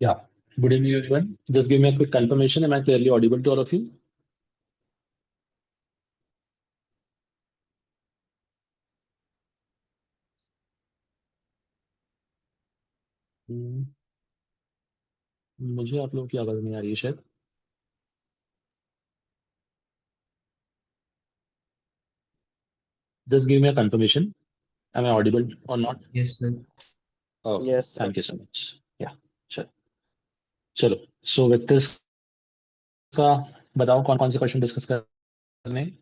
Yeah. Good evening, everyone. Just give me a quick confirmation. Am I clearly audible to all of you? हम्म, मुझे आप लोगों की आवाज नहीं आ रही है शायद. Just give me a confirmation. Am I audible or not? Yes, sir. Okay. Yes, sir. Thank you so much. Yeah. Sure. चलो. So वेक्टर्स का बताओ कौन कौन से क्वेश्चन डिस्कस करने हैं?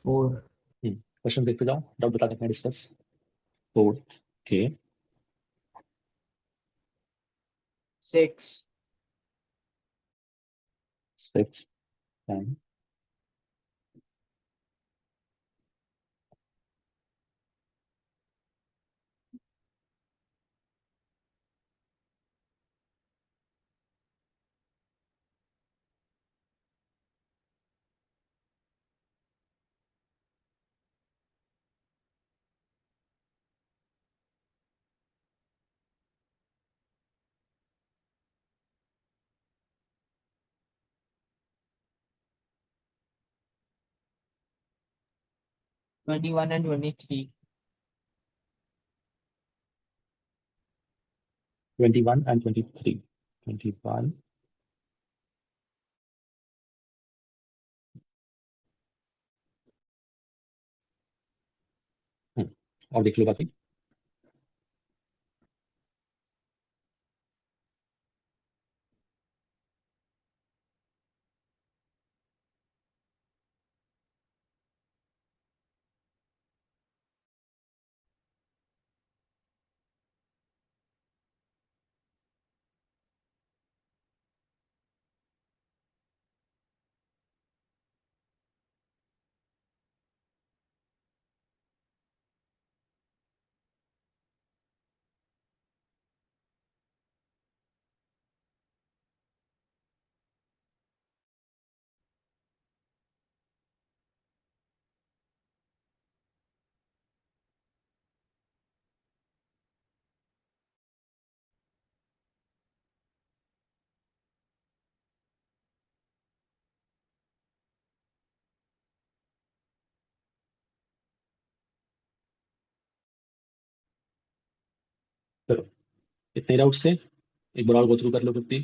Four. क्वेश्चन देखते जाओ. डाउट बता देते हैं डिस्कस. 4. ओके. 6. 6. 10. 21 and 23. 21 and 23. 21. और देख लो बाकी. चलो. इतने डाउट्स थे. एक बार और गो थ्रू कर लो 50.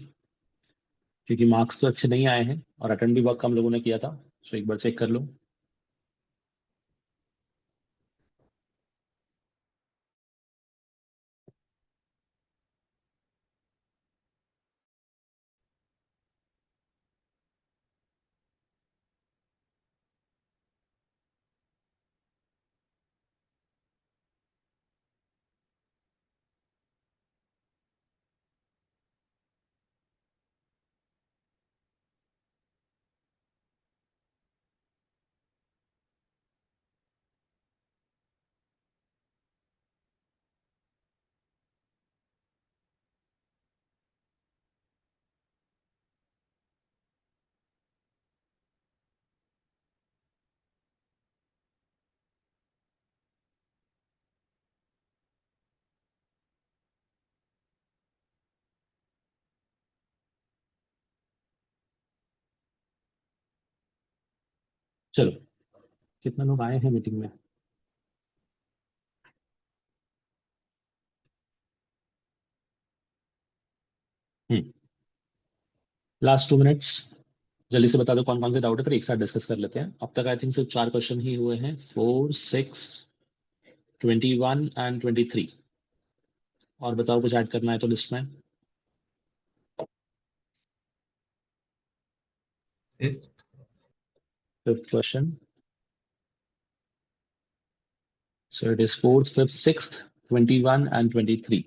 क्योंकि मार्क्स तो अच्छे नहीं आए हैं और अटेंड भी बहुत कम लोगों ने किया था. सो एक बार चेक कर लो. चलो. कितने लोग आए हैं मीटिंग में? Last 2 minutes. जल्दी से बता दो कौन कौन से डाउट है, फिर एक साथ डिस्कस कर लेते हैं. अब तक आई थिंक सिर्फ 4 क्वेश्चन ही हुए हैं. 4, 6, 21 एंड 23. और बताओ कुछ ऐड करना है तो लिस्ट में. Fifth. 5th question. So it is 4th, 5th, 6th, 21 and 23.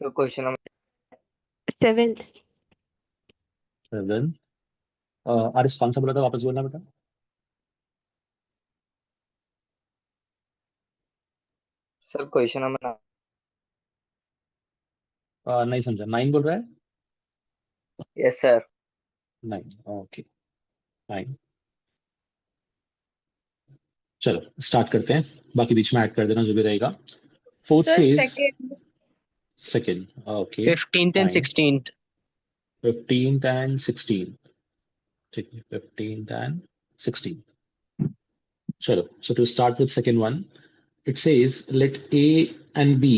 So question number 7th. 7. Aaris कौन सा बोला था, वापस बोलना बेटा. सर क्वेश्चन नंबर नहीं समझा, 9 बोल रहा है? Yes sir 9, okay 9। चलो स्टार्ट करते हैं, बाकी बीच में ऐड कर देना जो भी रहेगा। Fourth Sir, says second. Second, okay 15th and fine. 16th. 15th and 16th, ठीक है, 15th and 16th। चलो, so to start with second one, it says let A and B,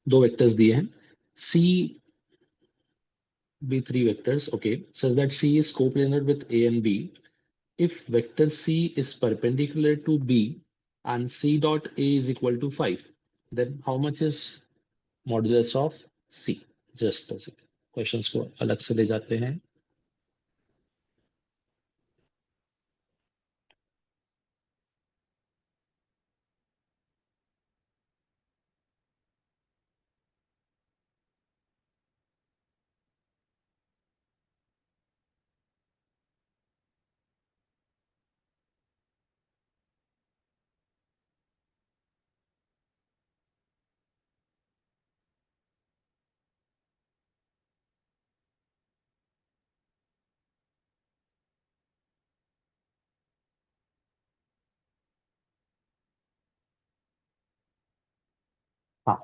दो वेक्टर्स दिए हैं, C be three vectors, okay, says that C is coplanar with A and B if vector C is perpendicular to B and C dot A is equal to 5, then how much is modulus of C? Just a second, questions को अलग से ले जाते हैं। हाँ,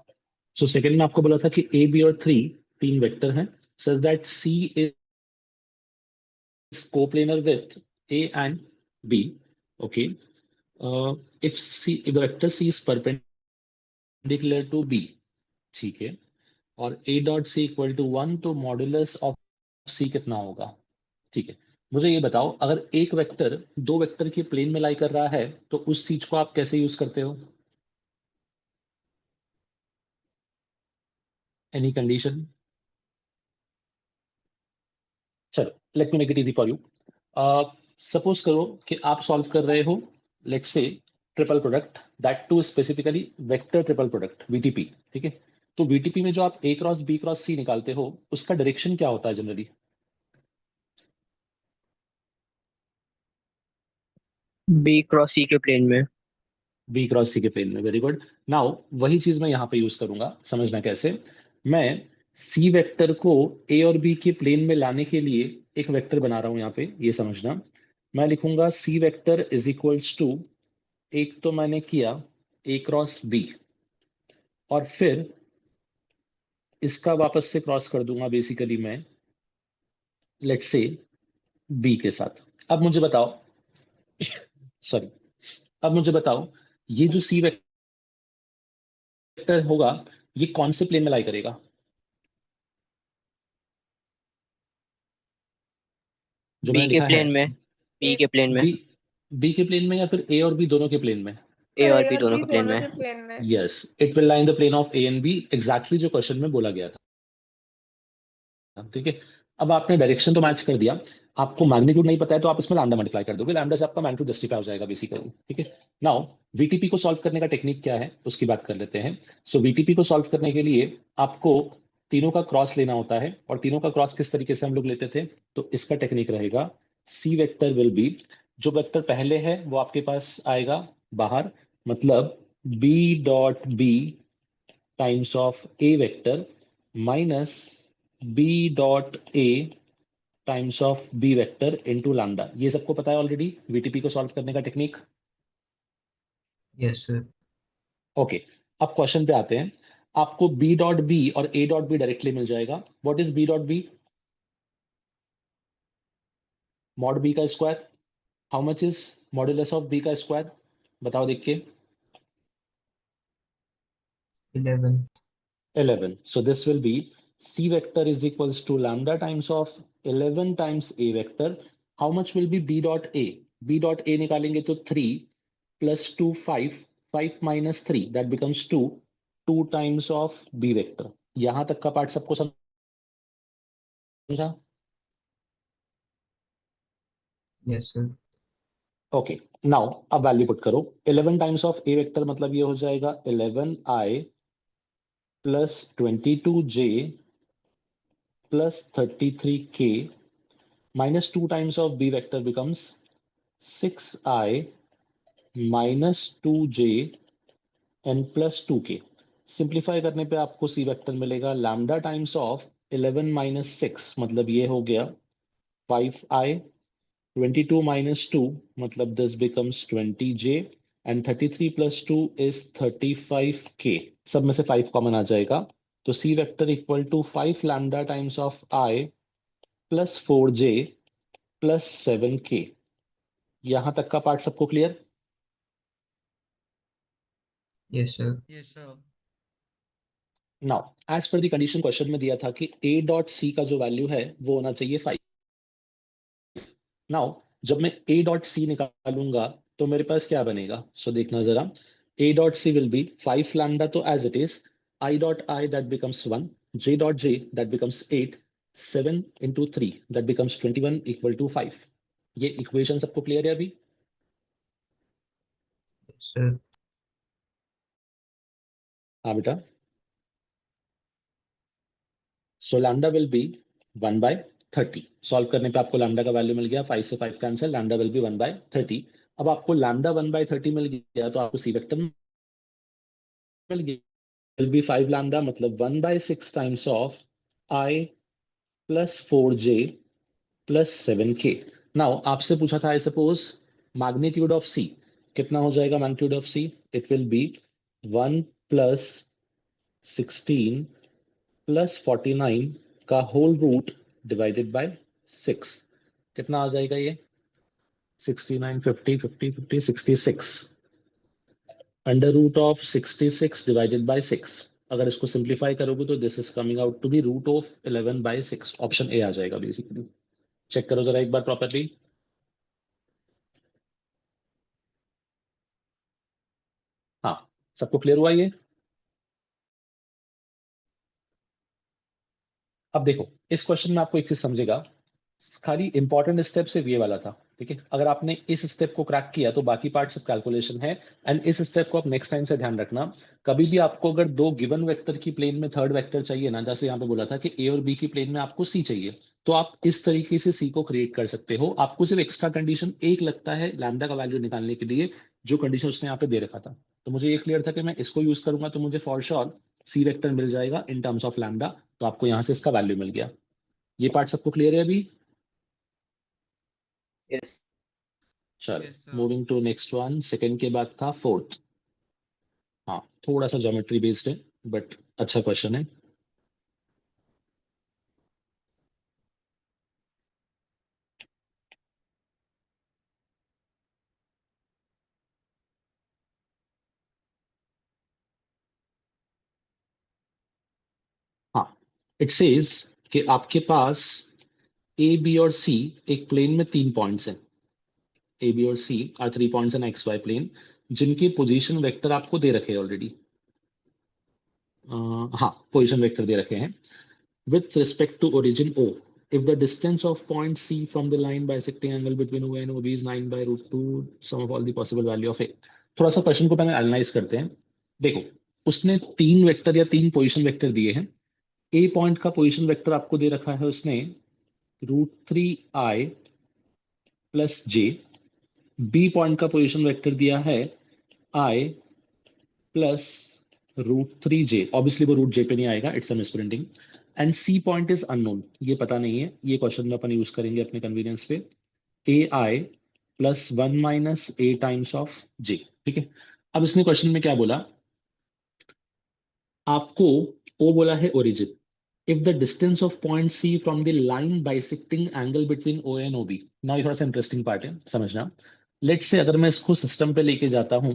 so second में आपको बोला था कि ए बी और थ्री तीन वेक्टर हैं, such that C is coplanar with A and B, okay, if C, if the vector C is perpendicular to B, ठीक है, और A dot C equal to 1, तो मॉडुलस ऑफ C कितना होगा? ठीक है, मुझे ये बताओ, अगर एक वेक्टर दो वेक्टर के प्लेन में लाई कर रहा है तो उस चीज को आप कैसे यूज करते हो? Any condition? चलो, let me make it easy for you. Suppose करो कि आप सॉल्व कर रहे हो, let's say triple product, that too specifically vector triple product VTP, ठीक है। तो वीटीपी में जो आप A cross B cross C निकालते हो, उसका डायरेक्शन क्या होता है जनरली? B क्रॉस C के प्लेन में. बी क्रॉस सी के प्लेन में, वेरी गुड। नाउ वही चीज मैं यहाँ पे यूज करूंगा, समझना कैसे। मैं सी वेक्टर को ए और बी के प्लेन में लाने के लिए एक वेक्टर बना रहा हूँ यहाँ पे, ये समझना। मैं लिखूंगा C vector is equals to, एक तो मैंने किया ए क्रॉस बी, और फिर इसका वापस से क्रॉस कर दूंगा बेसिकली मैं, लेट्स से बी के साथ। अब मुझे बताओ, सॉरी, अब मुझे बताओ, ये जो सी वेक्टर होगा, ये कौन से प्लेन में लाई करेगा? जो मैंने B के लिखा है, प्लेन में. B के प्लेन में. बी, बी के प्लेन में या फिर ए और बी दोनों के प्लेन में? A Sir, और A B और दोनों B के प्लेन दोनों में. के प्लेन में. Yes, it will lie in the plane of A and B, exactly जो क्वेश्चन में बोला गया था, ठीक है। अब आपने डायरेक्शन तो मैच कर दिया, आपको मैग्नीट्यूड नहीं पता है तो आप इसमें लैम्डा मल्टीप्लाई कर दोगे, लैम्डा से आपका मैग्नीट्यूड जस्टिफाई हो जाएगा बेसिकली, ठीक है। नाउ वीटीपी को सॉल्व करने का टेक्निक क्या है उसकी बात कर लेते हैं। सो वीटीपी को सॉल्व करने के लिए आपको तीनों का क्रॉस लेना होता है, और तीनों का क्रॉस किस तरीके से हम लोग लेते थे, तो इसका टेक्निक रहेगा सी वेक्टर विल बी, जो वेक्टर पहले है वो आपके पास आएगा बाहर, मतलब B dot B times of A vector minus B dot A times of B vector into lambda. ये सबको पता है ऑलरेडी वीटीपी को सॉल्व करने का टेक्निक। Yes, sir. ओके, अब क्वेश्चन पे आते हैं। आपको बी डॉट बी और ए डॉट बी डायरेक्टली मिल जाएगा। What is B dot B? Mod B का square. How much is modulus of B का स्क्वायर? बताओ देख के। 11. 11, so this will be c vector is equals to lambda times of 11 times a vector. How much will be b dot a? b dot a निकालेंगे तो 3 plus 2 5, 5 minus 3 that becomes 2, 2 times of b vector। यहां तक का part सबको समझा? Yes, sir. Okay, now अब value put करो। 11 times of a vector मतलब ये हो जाएगा 11i plus 22j plus 33k minus 2 times of b vector becomes 6i minus 2j n plus 2k। Simplify करने पे आपको सी वेक्टर मिलेगा लैम्डा टाइम्स ऑफ 11 माइनस 6, मतलब ये हो गया 5i, 22 minus 2, मतलब this becomes 20j, and 33 plus 2 is 35k। सब में से 5 कॉमन आ जाएगा, तो c vector equal to 5 lambda times of i plus 4j plus 7k। यहां तक का पार्ट सबको clear? Yes, sir. Yes, sir. Now as per the condition question में दिया था कि a डॉट c का जो वैल्यू है वो होना चाहिए 5। नाउ जब मैं a डॉट c निकालूंगा तो मेरे पास क्या बनेगा? सो देखना जरा, a dot c will be 5 lambda, तो as it is I dot I that becomes 1, j dot j that becomes 8, 7 into 3 that becomes 21 equal to 5। ये इक्वेशन सबको क्लियर है अभी? Yes, sir. हाँ बेटा। सो लैम्डा विल बी 1/30। सॉल्व करने पे आपको लैम्डा का वैल्यू मिल गया, 5 से 5 कैंसिल, लैम्डा विल बी 1/30। अब आपको लैम्डा 1/30 मिल गया तो आपको सी वेक्टर मिल गया, will be 5 lambda, मतलब 1/6 times of I plus 4j plus 7k। Now आपसे पूछा था, I suppose magnitude of c कितना हो जाएगा? Magnitude of c it will B 1 plus 16 plus 49 का होल रूट डिवाइडेड बाय 6। कितना आ जाएगा ये? 69, 50, 50, 50, 66 under root of 66 divided by 6। अगर इसको सिंप्लीफाई करोगे तो this is coming out to be root of 11/6। Option A आ जाएगा बेसिकली। चेक करो जरा एक बार प्रॉपरली। हाँ, सबको क्लियर हुआ ये? अब देखो, इस क्वेश्चन में आपको एक चीज समझेगा, खाली इंपॉर्टेंट स्टेप सिर्फ ये वाला था, ठीक है? अगर आपने इस स्टेप को क्रैक किया तो बाकी पार्ट सब कैलकुलेशन है। एंड इस स्टेप को आप नेक्स्ट टाइम से ध्यान रखना, कभी भी आपको अगर दो गिवन वेक्टर की प्लेन में थर्ड वेक्टर चाहिए ना, जैसे यहाँ पे बोला था कि ए और बी की प्लेन में आपको सी चाहिए, तो आप इस तरीके से सी को क्रिएट कर सकते हो। आपको सिर्फ एक्स्ट्रा कंडीशन एक लगता है लैम्डा का वैल्यू निकालने के लिए, जो कंडीशन उसने यहाँ पे दे रखा था। तो मुझे ये क्लियर था कि मैं इसको यूज करूंगा तो मुझे फॉर श्योर सी वेक्टर मिल जाएगा इन टर्म्स ऑफ लैम्डा। तो आपको यहाँ से इसका वैल्यू मिल गया। ये पार्ट सबको क्लियर है अभी? Yes. चलो Yes, sir. Moving to next one. Second के बाद था फोर्थ। हाँ, थोड़ा सा ज्योमेट्री बेस्ड है बट अच्छा क्वेश्चन है। हाँ, इट सेज कि आपके पास ए बी और सी एक प्लेन में 3 पॉइंट्स हैं। ए बी और C are 3 points in X Y plane, जिनके पोजीशन वेक्टर आपको दे रखे हैं ऑलरेडी। हाँ, पोजीशन वेक्टर दे रखे हैं with respect to origin O, if the distance of point C from the line bisecting angle between O and OB is 9 by root 2 sum of all the possible value of A। थोड़ा सा question को पहले analyse करते हैं। देखो, उसने 3 vector या 3 position vector दिए हैं। ए पॉइंट का पोजीशन वेक्टर आपको दे रखा है उसने √3i plus J. B point का पोजीशन वेक्टर दिया है i प्लस √3j। ऑब्वियसली वो रूट जे पे नहीं आएगा, it's a misprinting. And C point is unknown, ये पता नहीं है। ये क्वेश्चन में अपन यूज करेंगे अपने कन्वीनियंस पे। A I plus 1 minus A times of J, ठीक है? अब इसने क्वेश्चन में क्या बोला आपको? ओ बोला है origin, if the distance of point C from the line bisecting angle between O and O B. Now ये थोड़ा सा इंटरेस्टिंग पार्ट है, समझना। लेट्स से अगर मैं इसको सिस्टम पे लेके जाता हूं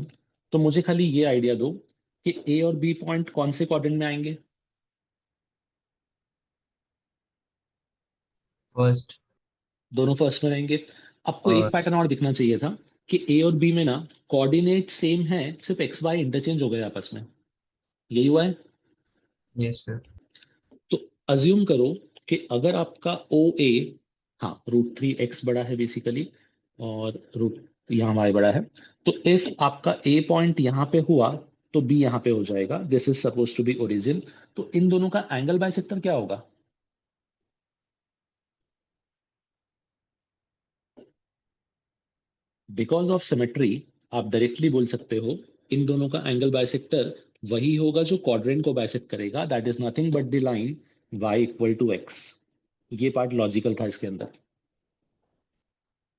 तो मुझे खाली ये आइडिया दो कि ए और बी पॉइंट कौन से क्वाड्रेंट में आएंगे? First. दोनों फर्स्ट में रहेंगे। आपको एक First. पैटर्न और दिखना चाहिए था कि ए और बी में ना कोऑर्डिनेट सेम है, सिर्फ एक्स वाई इंटरचेंज हो गए आपस में। यही हुआ है? Yes, sir. तो अज्यूम करो कि अगर आपका ओ ए, हाँ √3x बड़ा है बेसिकली, और रूट यहाँ y बड़ा है, तो इफ आपका ए पॉइंट यहाँ पे हुआ तो बी यहाँ पे हो जाएगा। This is suppose to be origin. तो इन दोनों का एंगल बाइसेक्टर क्या होगा? बिकॉज ऑफ सिमेट्री आप डायरेक्टली बोल सकते हो इन दोनों का एंगल बाइसेक्टर वही होगा जो क्वाड्रेंट को बाइसेक्ट करेगा, that is nothing but the line y equal to x। ये पार्ट लॉजिकल था इसके अंदर।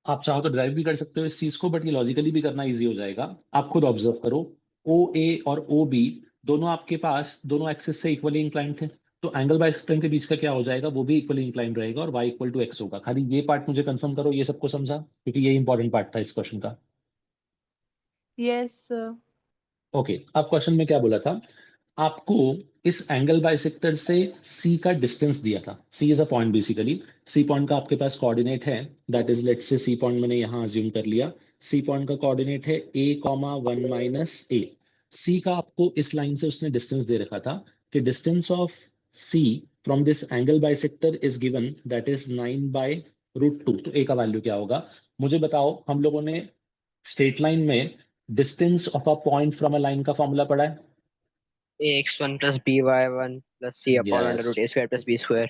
आप चाहो तो ड्राइव भी कर सकते हो इस चीज को, बट ये लॉजिकली भी करना इजी हो जाएगा। आप खुद ऑब्जर्व करो, ओ ए और ओ बी दोनों आपके पास दोनों एक्सिस से इक्वली इंक्लाइंड थे, तो एंगल बाइसेक्टर के बीच का क्या हो जाएगा, वो भी इक्वली इंक्लाइंड रहेगा और y इक्वल टू x होगा। खाली ये पार्ट मुझे कंफर्म करो, ये सबको समझा, क्योंकि ये इंपॉर्टेंट पार्ट था इस क्वेश्चन का। Yes, sir. ओके, अब क्वेश्चन में क्या बोला था, आपको इस एंगल बाइसेक्टर से C का डिस्टेंस दिया था। C is a point basically. C point का आपके पास कोऑर्डिनेट है, that is let's say C point मैंने यहाँ अज्यूम कर लिया। C पॉइंट का कोऑर्डिनेट है a, 1 माइनस a। C का आपको इस लाइन से उसने डिस्टेंस दे रखा था कि distance of C from this angle bisector is given, that is 9/√2। तो a का वैल्यू क्या होगा मुझे बताओ। हम लोगों ने स्ट्रेट लाइन में distance of a point from a line का फॉर्मूला पढ़ा है। ax1 plus by1 plus c upon under yes, root a square plus b square.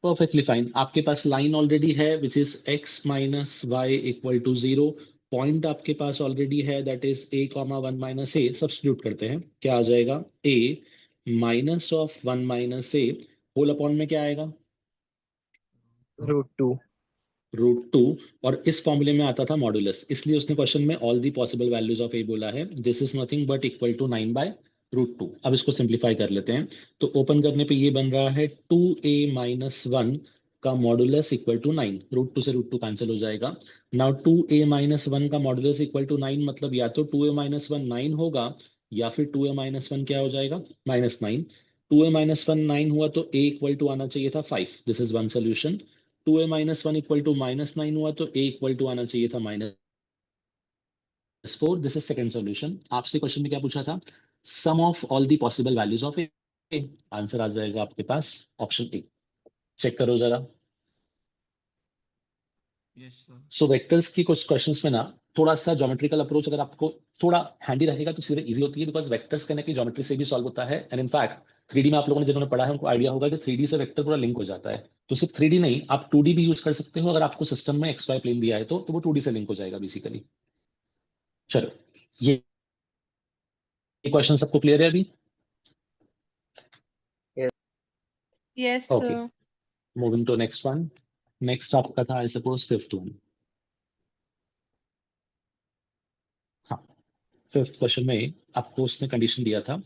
Perfectly fine. आपके पास लाइन ऑलरेडी है which is x minus Y equal to 0। Point आपके पास already है, that is a, 1 minus a। Substitute करते हैं, क्या आ जाएगा, a minus of 1 minus a whole upon में क्या आएगा, √2. √2। और इस फॉर्मूले में आता था मॉडुलस, इसलिए उसने क्वेश्चन में all the possible values of A बोला है। This is nothing but equal to 9/√2। अब इसको सिंप्लीफाई कर लेते हैं, तो ओपन करने पे ये बन रहा है 2a माइनस 1 का मॉडुलस इक्वल टू 9। √2 से √2 कैंसिल हो जाएगा। नाउ 2a माइनस 1 का मॉडुलस इक्वल टू 9 मतलब या तो 2a माइनस 1 9 होगा, या फिर 2a माइनस 1 क्या हो जाएगा, -9। 2a माइनस 1 9 हुआ तो a इक्वल टू आना चाहिए था 5। This is one solution. 2a minus 1 equal to -9 हुआ तो a इक्वल टू आना चाहिए था -4। This is second solution. आपसे क्वेश्चन में क्या पूछा था, sum of all the possible values of A. Answer आ जाएगा आपके पास ऑप्शन ए। चेक करो जरा। Yes, sir. सो वेक्टर्स की कुछ क्वेश्चंस में ना थोड़ा सा ज्योमेट्रिकल अप्रोच अगर आपको थोड़ा हैंडी रहेगा तो सीधे इजी होती है, बिकॉज वेक्टर्स कहने की ज्योमेट्री से भी सॉल्व होता है। एंड इनफैक्ट 3D में आप लोगों ने जिन्होंने पढ़ा है उनको आइडिया होगा कि 3D से वेक्टर पूरा लिंक हो जाता है। तो सिर्फ 3D नहीं, आप 2D भी यूज कर सकते हो अगर आपको सिस्टम में XY प्लेन दिया है तो वो 2D से लिंक हो जाएगा बेसिकली। चलो, ये क्वेश्चन सबको क्लियर है अभी। Yes, okay, sir. Moving to next one. Next आपका था आई सपोज फिफ्थ वन। हाँ, फिफ्थ क्वेश्चन में आपको उसने कंडीशन दिया था,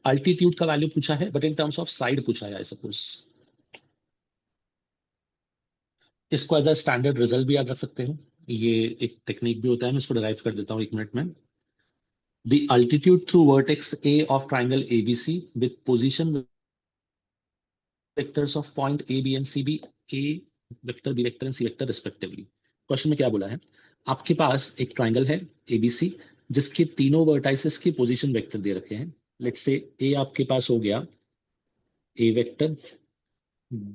अल्टीट्यूड का वैल्यू पूछा है but in terms of side पूछा है आई सपोज। इसको एज अ स्टैंडर्ड रिजल्ट भी याद रख सकते हो, ये एक टेक्निक भी होता है। मैं इसको डिराइव कर देता हूँ 1 मिनट में। The altitude through vertex A of triangle ABC with position vectors of point A, B and C be A vector, B vector and C vector respectively. Question में क्या बोला है, आपके पास एक ट्राइंगल है ABC जिसके तीनों वर्टाइसेस के पोजीशन वेक्टर दे रखे हैं। लेट्स से A आपके पास हो गया A वेक्टर,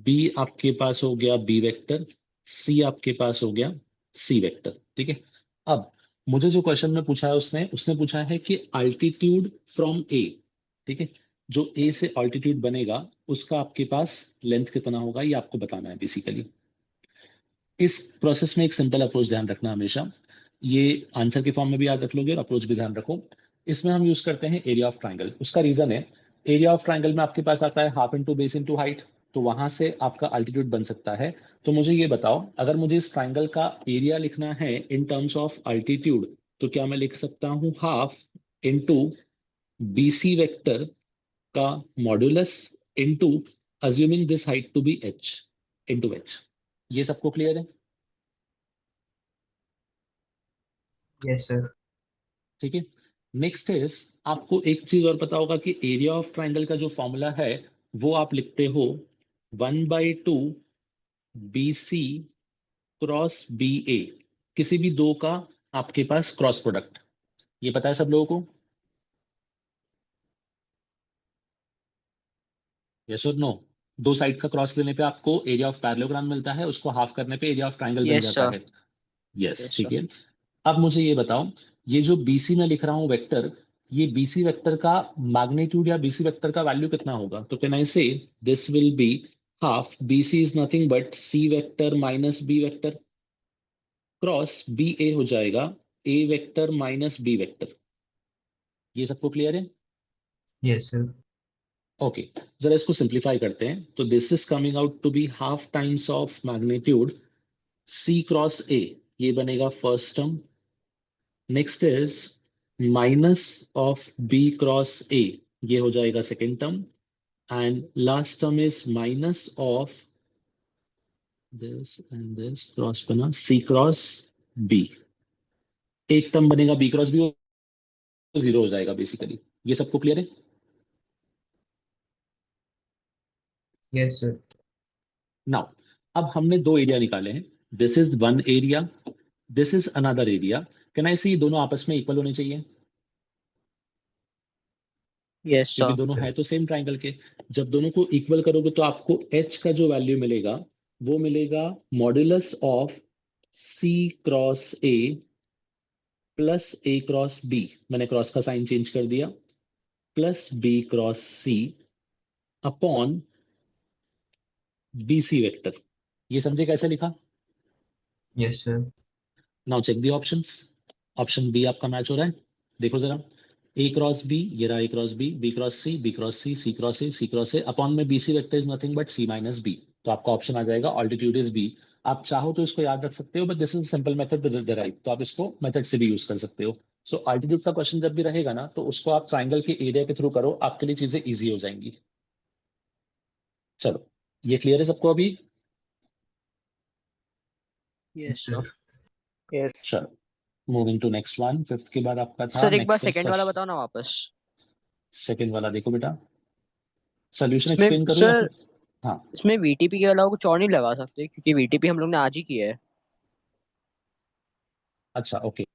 B आपके पास हो गया B वेक्टर, C आपके पास हो गया C वेक्टर। ठीक है, अब मुझे जो क्वेश्चन में पूछा है उसने उसने पूछा है कि अल्टीट्यूड फ्रॉम A। ठीक है, जो A से अल्टीट्यूड बनेगा उसका आपके पास लेंथ कितना होगा ये आपको बताना है बेसिकली। इस प्रोसेस में एक सिंपल अप्रोच ध्यान रखना हमेशा, ये आंसर के फॉर्म में भी याद रख लोगे और अप्रोच भी ध्यान रखो। इसमें हम यूज करते हैं एरिया ऑफ ट्राइंगल। उसका रीजन है, एरिया ऑफ ट्राइंगल में आपके पास आता है half into base into height, तो वहां से आपका अल्टीट्यूड बन सकता है। तो मुझे ये बताओ, अगर मुझे इस ट्राइंगल का एरिया लिखना है इन टर्म्स ऑफ अल्टीट्यूड, तो क्या मैं लिख सकता हूँ हाफ इंटू BC वेक्टर का modulus into assuming this height to be h into h। ये सबको क्लियर है? Yes, sir. ठीक है, नेक्स्ट इज आपको एक चीज और पता होगा कि एरिया ऑफ ट्राइंगल का जो फॉर्मूला है वो आप लिखते हो 1/2 BC क्रॉस BA, किसी भी दो का आपके पास क्रॉस प्रोडक्ट। ये पता है सब लोगों को? यस और नो? दो साइड का क्रॉस लेने पे आपको एरिया ऑफ पैरेललोग्राम मिलता है, उसको हाफ करने पे एरिया ऑफ ट्राइंगल बन Yes, जाता sir. है। यस, Yes, ठीक sir. है। अब मुझे ये बताओ, ये जो BC में लिख रहा हूं वेक्टर, ये BC वेक्टर का मैग्नीट्यूड या BC वेक्टर का वैल्यू कितना होगा? तो कैन आई से this will be half BC is nothing but C vector minus B vector cross BA हो जाएगा A vector minus B vector. ये सबको क्लियर है? Yes, sir. ओके, जरा इसको सिंप्लीफाई करते हैं। तो this is coming out to be half times of magnitude C cross A, ये बनेगा first term. Next is minus of B cross A, ये हो जाएगा second term. And last term is minus of this and this, cross बना C cross B। एक term बनेगा B cross B, zero हो जाएगा बेसिकली। ये सबको क्लियर है? Yes, sir. नाउ अब हमने दो एरिया निकाले हैं। This is one area, this is another area. Can I see दोनों आपस में इक्वल होने चाहिए, Yes, क्योंकि sir. दोनों है तो सेम ट्राइंगल के। जब दोनों को इक्वल करोगे तो आपको h का जो वैल्यू मिलेगा वो मिलेगा modulus of C cross A plus A cross B, मैंने क्रॉस का साइन चेंज कर दिया, plus B cross C upon BC vector. ये समझे कैसे लिखा? Yes, sir. Now check the options. Option B आपका मैच हो रहा है, देखो जरा। ए क्रॉस बी, ये रहा A cross B, B cross C, B cross C, C cross A, C cross A upon में BC vector is nothing but C minus B. तो आपका ऑप्शन आ जाएगा ऑल्टीट्यूड इज बी। आप चाहो तो इसको याद रख सकते हो, but this is simple method to derive, तो आप इसको मेथड से भी यूज कर सकते हो। सो ऑल्टीट्यूड का क्वेश्चन जब भी रहेगा ना, तो उसको आप ट्राइंगल के एरिया के थ्रू करो, आपके लिए चीजें ईजी हो जाएंगी। चलो, ये क्लियर है सबको अभी? Yes, sir. Yes. चलो, moving to next one. Fifth के बाद आपका था सर एक बार नेक्स्ट सेकंड वाला बताओ ना वापस। सेकंड वाला देखो बेटा, सोल्यूशन इसमें एक्सप्लेन करूं या सर, फिर? हाँ, इसमें VTP के अलावा कुछ और नहीं लगा सकते, क्योंकि VTP हम लोग ने आज ही किया है। अच्छा ओके।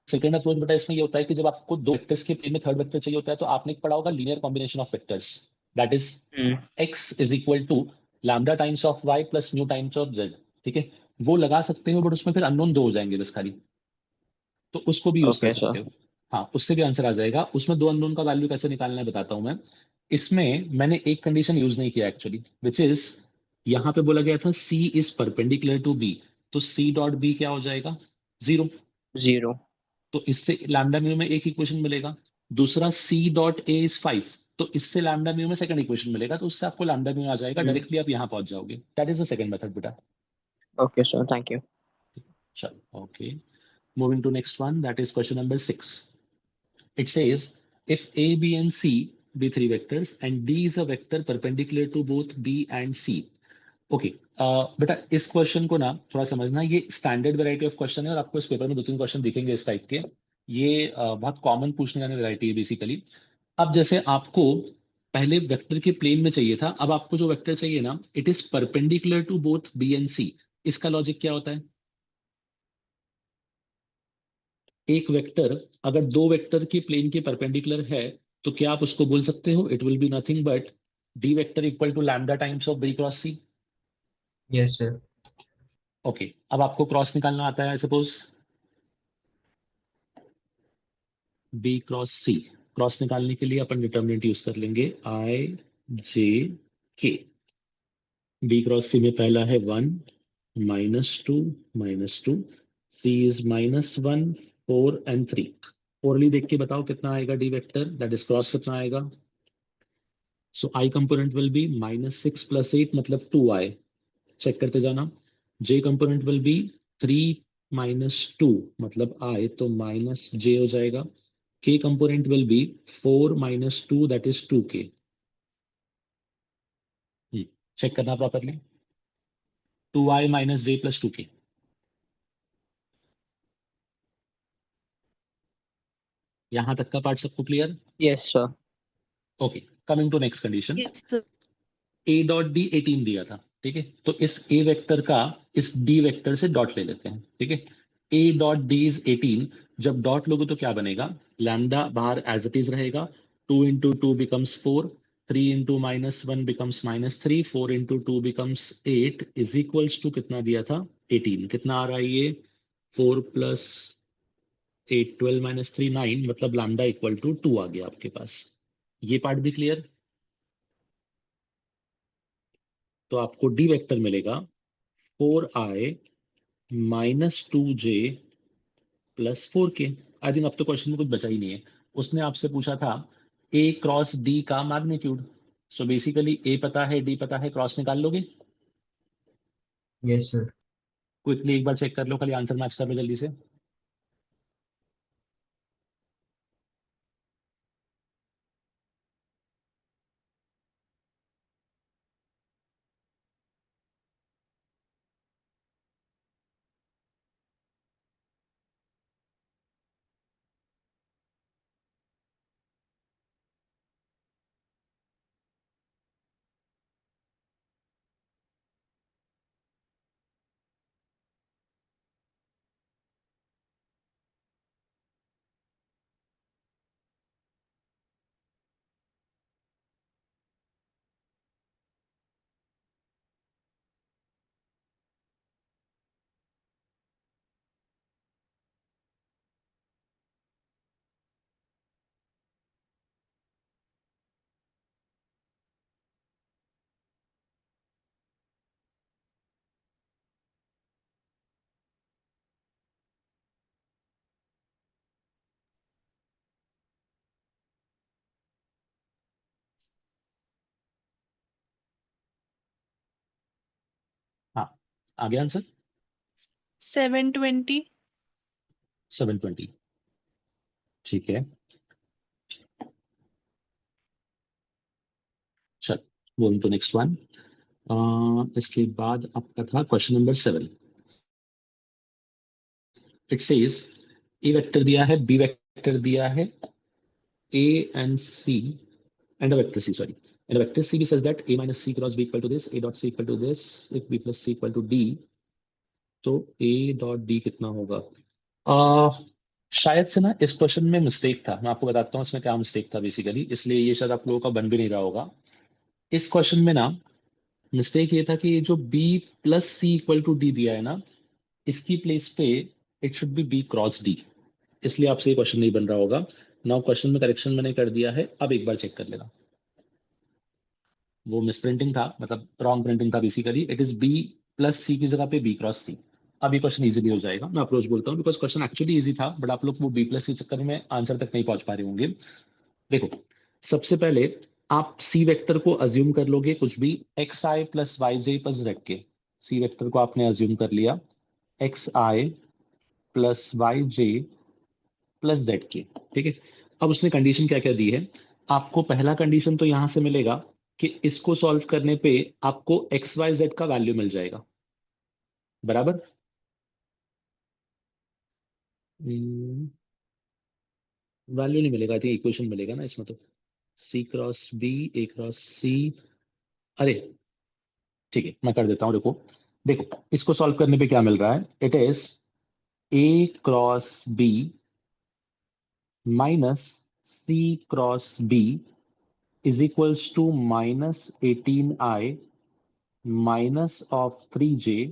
सेकंड अप्रोच बेटा इसमें ये होता है कि जब आपको दो वेक्टर्स के प्लेन में थर्ड वेक्टर चाहिए होता है, तो आपने पढ़ा होगा linear combination of vectors, that is hmm. x is equal to lambda times of y plus mu times of z। ठीक है, वो लगा सकते हो, बट उसमें फिर अननोन दो हो जाएंगे बस खाली, तो उसको भी यूज कर ओके सर। सकते हो। हाँ, उससे भी आंसर आ जाएगा। उसमें दो अननोन का वैल्यू कैसे निकालना है बताता हूं मैं। इसमें मैंने एक कंडीशन यूज नहीं किया एक्चुअली, विच इज यहाँ पे बोला गया था c is perpendicular to b, तो c डॉट b क्या हो जाएगा? जीरो। 0। तो इससे लैम्डा म्यू में एक इक्वेशन मिलेगा। दूसरा c डॉट a इज 5, तो इससे लैम्डा म्यू में सेकंड इक्वेशन मिलेगा, तो उससे आपको लैम्डा म्यू आ जाएगा, डायरेक्टली आप यहाँ पहुंच जाओगे। That is the second method बेटा। Okay sir, thank you. चलो okay, moving to next one, that is question number 6। It says if A, B, and C be three vectors and D is a vector perpendicular to both B and C. Okay, बेटा इस question को ना थोड़ा समझना, ये standard variety of question है और आपको इस पेपर में दो तीन क्वेश्चन दिखेंगे इस टाइप के। ये बहुत कॉमन पूछने वाली वैरायटी है बेसिकली। अब जैसे आपको पहले वेक्टर के प्लेन में चाहिए था, अब आपको जो वेक्टर चाहिए ना, it is perpendicular to both B and C. इसका लॉजिक क्या होता है? एक वेक्टर अगर दो वेक्टर के प्लेन के परपेंडिकुलर है, तो क्या आप उसको बोल सकते हो it will be nothing but d vector equal to lambda times of b cross c. Yes, sir. Okay, अब आपको क्रॉस निकालना आता है, suppose b cross c. Cross निकालने के लिए अपन डिटर्मिनेंट यूज कर लेंगे आई जे के। बी क्रॉस सी में पहला है 1 -2 -2, सी इज -1 4 एंड 3। ओरली देख के बताओ कितना आएगा D vector, that is cross कितना आएगा? सो आई कंपोनेंट विल बी -6 + 8 मतलब 2i, चेक करते जाना। j कंपोनेंट विल बी 3 - 2 मतलब i, तो -j हो जाएगा। k component will be 4 - 2 that is 2k। Check करना प्रॉपरली, 2i - j + 2k। यहां तक का पार्ट सबको clear? Yes sir. Okay, coming to next condition. Yes, sir. A dot d 18 दिया था, ठीक है, तो इस ए वेक्टर का इस डी वेक्टर से डॉट ले लेते हैं, ठीक है। ए डॉट डी इज 18, जब डॉट लोगे तो क्या बनेगा? लैम्डा बाहर एज इट इज रहेगा, 2 × 2 becomes 4, 3 × -1 becomes -3, 4 × 2 becomes 8 is equals to कितना दिया था? 18। कितना आ रहा है ये? 4 + 8 12 - 3 9, मतलब लैम्डा इक्वल टू 2 आ गया आपके पास। ये पार्ट भी क्लियर? तो आपको डी वेक्टर मिलेगा 4i - 2j plus 4k। I think अब तो क्वेश्चन में कुछ बचा ही नहीं है। उसने आपसे पूछा था a क्रॉस d का मैग्नीट्यूड। सो बेसिकली a पता है, d पता है, क्रॉस निकाल लोगे? Yes, sir. क्विकली एक बार चेक कर लो, खाली आंसर मैच कर लो जल्दी से। हाँ, आ गया आंसर 720. 720। ठीक है, चल वो तो नेक्स्ट वन। इसके बाद आपका था question number 7। It says A vector दिया है, बी वेक्टर दिया है, a and c and a vector c, sorry, and a vector c be such that a minus c cross b equal to this, a dot c equal to this, if b plus c equal to d, तो a dot d कितना होगा? शायद से ना इस क्वेश्चन में mistake था। मैं आपको बताता हूँ इसमें क्या मिस्टेक था बेसिकली, इसलिए ये शायद आप लोगों का बन भी नहीं रहा होगा। इस क्वेश्चन में ना मिस्टेक ये था कि ये जो b plus c equal to d दिया है ना, इसकी प्लेस पे it should be b cross d, इसलिए आपसे ये क्वेश्चन नहीं बन रहा होगा। नाउ क्वेश्चन में करेक्शन मैंने कर दिया है, अब एक बार चेक कर लेना। वो मिसप्रिंटिंग था, मतलब रॉन्ग प्रिंटिंग था basically. It is b plus C की जगह पे b क्रॉस सी। अब ये क्वेश्चन इजीली हो जाएगा। मैं अप्रोच बोलता हूँ बिकॉज क्वेश्चन एक्चुअली इजी था, बट आप लोग वो b प्लस सी चक्कर में आंसर तक नहीं पहुंच पा रहे होंगे। देखो, सबसे पहले आप सी वेक्टर को अज्यूम कर लोगे कुछ भी एक्स आई प्लस वाई जे प्लस जेड के। सी वेक्टर को आपने अज्यूम कर लिया एक्स आई प्लस वाई जे प्लस जेड के, ठीक है। अब उसने कंडीशन क्या क्या दी है आपको? पहला कंडीशन तो यहां से मिलेगा कि इसको सॉल्व करने पे आपको एक्स वाई जेड का वैल्यू मिल जाएगा, बराबर। वैल्यू नहीं मिलेगा, आई थिंक इक्वेशन मिलेगा ना इसमें तो। सी क्रॉस बी, ए क्रॉस सी, अरे ठीक है मैं कर देता हूँ। देखो देखो इसको सॉल्व करने पे क्या मिल रहा है? It is a cross b minus c cross b is equals to minus 18i minus of 3j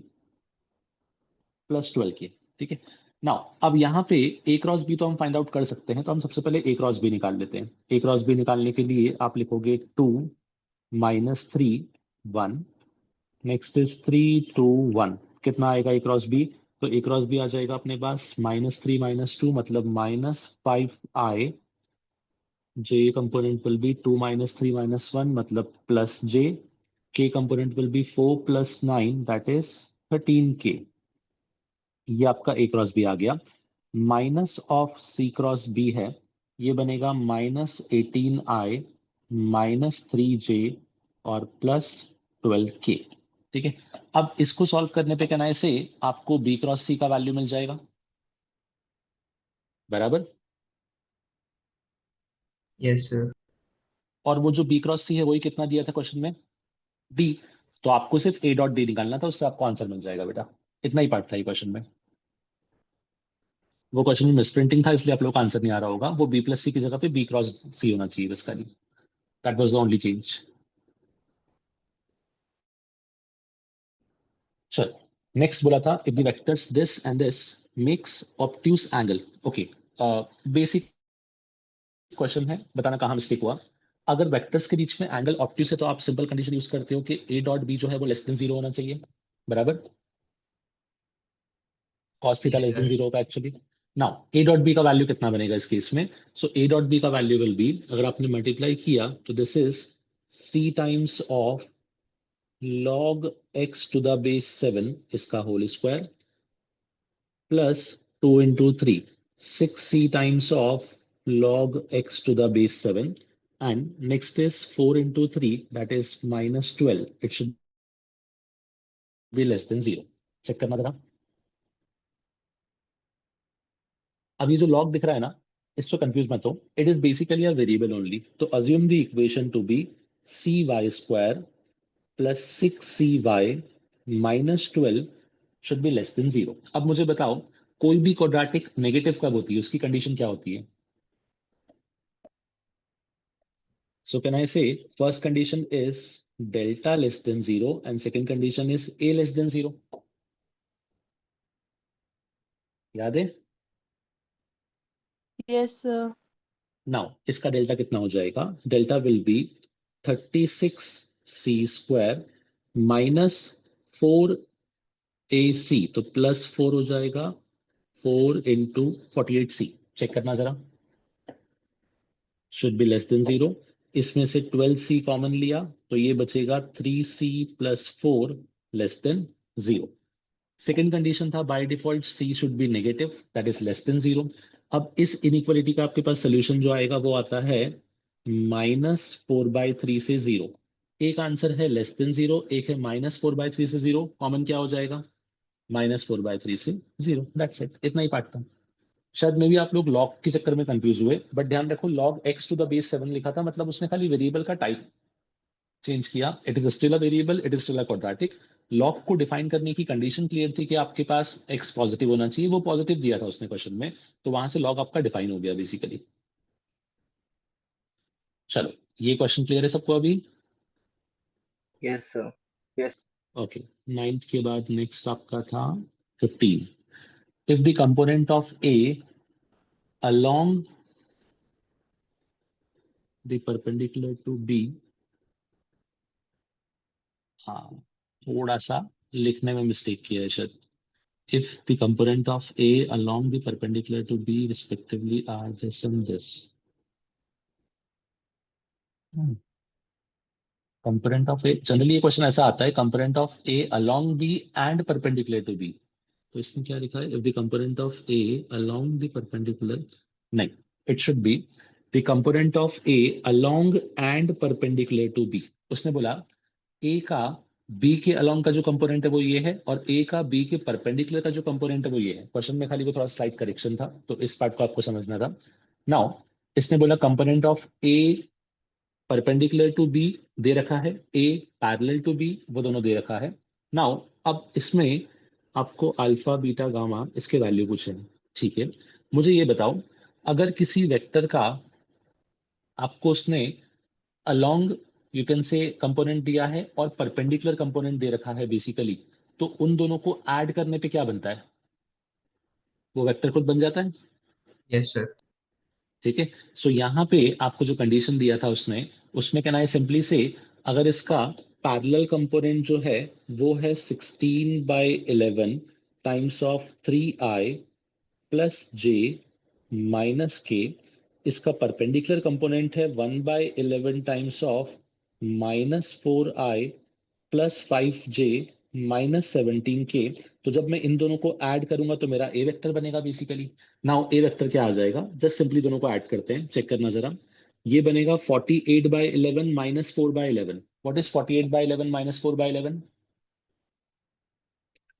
plus 12k, ठीक है। नाउ अब यहाँ पे ए क्रॉस बी तो हम फाइंड आउट कर सकते हैं, तो हम सबसे पहले ए क्रॉस बी निकाल लेते हैं। ए क्रॉस बी निकालने के लिए आप लिखोगे 2 माइनस 3 1, नेक्स्ट इज 3 2 1, कितना आएगा ए क्रॉस बी? तो ए क्रॉस बी आ जाएगा अपने पास माइनस 3 माइनस 2 मतलब minus 5i, j component will be 2 minus 3 minus 1 मतलब plus j, k component will be 4 plus 9 that is 13k। ये आपका a क्रॉस बी आ गया। Minus of c cross b है, ये बनेगा माइनस 18i माइनस 3j और plus 12k, ठीक है। अब इसको सॉल्व करने पे कहना है से आपको b क्रॉस c का वैल्यू मिल जाएगा, बराबर। Yes, sir. और वो जो b क्रॉस c है वही कितना दिया था क्वेश्चन में? d। तो आपको सिर्फ a डॉट डी निकालना था, उससे आपको आंसर मिल जाएगा बेटा। इतना ही पार्ट था ये क्वेश्चन में। वो क्वेश्चन में मिसप्रिंटिंग था इसलिए आप लोग को आंसर नहीं आ रहा होगा। वो b प्लस सी की जगह पे b क्रॉस सी होना चाहिए बस खाली। That was the only change. चल नेक्स्ट बोला था if the vectors this and this makes obtuse angle. Okay, basic question है, बताना कहाँ मिस्टेक हुआ। अगर वेक्टर्स के बीच में एंगल ऑब्ट्यूज है तो आप सिंपल कंडीशन यूज करते हो कि a डॉट बी जो है वो लेस देन 0 होना चाहिए, बराबर। Cos theta Yes, less than sir. 0 होगा actually. Now a dot b का वैल्यू कितना बनेगा इस केस में? सो ए डॉट बी का वैल्यू विल बी, अगर आपने मल्टीप्लाई किया तो this is c times of log x to the base 7 इसका whole square plus 2 into 3 6c times of log x to the base 7, and next is 4 into 3, that is minus 12. It should be less than 0. Check करना जरा। अब ये जो log दिख रहा है ना, इससे कंफ्यूज मत हो, it is basically a variable only. तो assume the equation to be C Y square plus 6cy minus 12 should be less than 0। अब मुझे बताओ, कोई भी क्वाड्रेटिक नेगेटिव कब होती है, उसकी कंडीशन क्या होती है? So can I say first condition is delta less than 0 and second condition is a less than 0? याद है? Yes, sir. नाउ इसका डेल्टा कितना हो जाएगा? Delta will be 36c square minus 4ac, तो प्लस 4 हो जाएगा 4 into 48c। चेक करना जरा, शुड बी लेस देन 0। इसमें से 12c कॉमन लिया तो ये बचेगा 3c plus 4 less than 0। Second condition था by default c should be negative, that is less than 0। अब इस इनइक्वालिटी का आपके पास सोल्यूशन जो आएगा वो आता है -4/3 से 0। एक आंसर है लेस देन 0, एक है -4/3 से 0। कॉमन क्या हो जाएगा? -4/3 से 0। दैट्स इट, इतना ही पार्ट था। शायद मे भी आप लोग लॉग के चक्कर में कंफ्यूज हुए, बट ध्यान रखो log x to the base 7 लिखा था, मतलब उसने खाली वेरिएबल का टाइप चेंज किया। It is still a variable, it is still a quadratic. Log को डिफाइन करने की कंडीशन क्लियर थी कि आपके पास x पॉजिटिव होना चाहिए, वो पॉजिटिव दिया था उसने क्वेश्चन में, तो वहां से लॉग आपका डिफाइन हो गया बेसिकली। चलो, ये क्वेश्चन क्लियर है सबको अभी? Yes, sir. Yes. Okay, 9th के बाद नेक्स्ट आपका था 15। If the component of a along the perpendicular to b, हाँ थोड़ा सा लिखने में मिस्टेक किया है शायद। If the component of A along the perpendicular to B respectively are this and this. Component of A, generally ये क्वेश्चन ऐसा आता है, component of A along B and perpendicular to B। तो इसमें क्या लिखा है? If the component of A along the perpendicular, नहीं, it should be the component of A along and perpendicular to B। उसने बोला A का B के अलोंग का जो कंपोनेंट है वो ये है, और A का B के परपेंडिकुलर का जो कंपोनेंट है वो ये है। क्वेश्चन में खाली वो थोड़ा स्लाइड करेक्शन था, तो इस पार्ट को आपको समझना था। नाउ इसने बोला component of A perpendicular to B दे रखा है, A पैरेलल टू B वो दोनों दे रखा है। नाउ अब इसमें आपको अल्फा बीटा गामा इसके वैल्यू पूछे हैं, ठीक है? मुझे ये बताओ, अगर किसी वेक्टर का आपको उसने अलोंग यू कैन से कंपोनेंट दिया है और परपेंडिकुलर कंपोनेंट दे रखा है बेसिकली, तो उन दोनों को ऐड करने पे क्या बनता है? वो वेक्टर खुद बन जाता है, Yes, sir. ठीक है? सो यहाँ पे आपको जो कंडीशन दिया था उसने, उसमें कहना है सिंपली से, अगर इसका पैरेलल कंपोनेंट जो है वो है 16/11 times of 3i plus j minus k, इसका परपेंडिकुलर कंपोनेंट है 1/11 times of -4i plus 5j minus 17k। तो जब मैं इन दोनों को ऐड करूंगा तो मेरा ए वेक्टर बनेगा बेसिकली। नाउ ए वेक्टर क्या आ जाएगा? जस्ट सिंपली दोनों को ऐड करते हैं, चेक करना जरा। ये बनेगा 48/11 minus 4/11। What is 48/11 minus 4/11?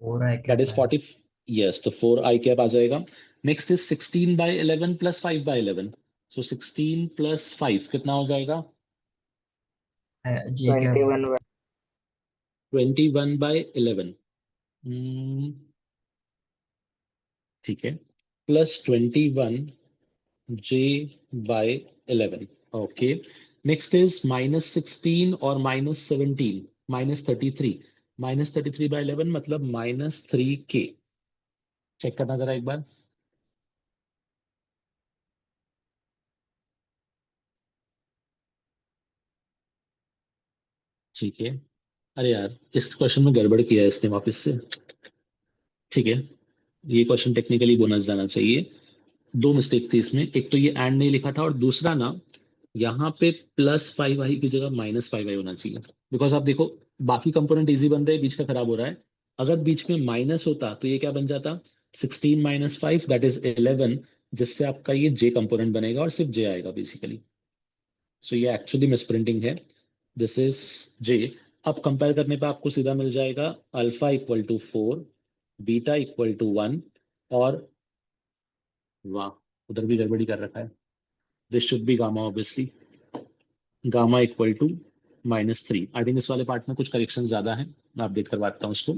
4i that cap is है। 40। यस, तो 4i कैप आ जाएगा। Next is 16/11 plus 5/11। So 16 plus 5 कितना हो जाएगा? j cap 21. 21/11। ठीक है, plus 21j/11। Okay, next is -16 और -17, -33। -33/11 मतलब -3k। चेक करना जरा एक बार। ठीक है, अरे यार इस क्वेश्चन में गड़बड़ किया है इसने वापस से। ठीक है, ये क्वेश्चन टेक्निकली बोनस जाना चाहिए। दो मिस्टेक थी इसमें, एक तो ये एंड नहीं लिखा था, और दूसरा ना यहाँ पे +5i की जगह -5i होना चाहिए। बिकॉज आप देखो बाकी कंपोनेंट इजी बन रहे हैं, बीच का खराब हो रहा है। अगर बीच में माइनस होता तो ये क्या बन जाता, 16 - 5 दैट इज 11, जिससे आपका ये जे कंपोनेंट बनेगा और सिर्फ जे आएगा बेसिकली। सो ये एक्चुअली मिसप्रिंटिंग है, दिस इज जे। अब कंपेयर करने पे आपको सीधा मिल जाएगा alpha equal to 4, beta equal to 1, और वाह उधर भी गड़बड़ी कर रखा है, this should be gamma obviously, gamma equal to -3। I think इस वाले पार्ट में कुछ करेक्शन ज्यादा है, मैं अपडेट करवाता हूँ उसको।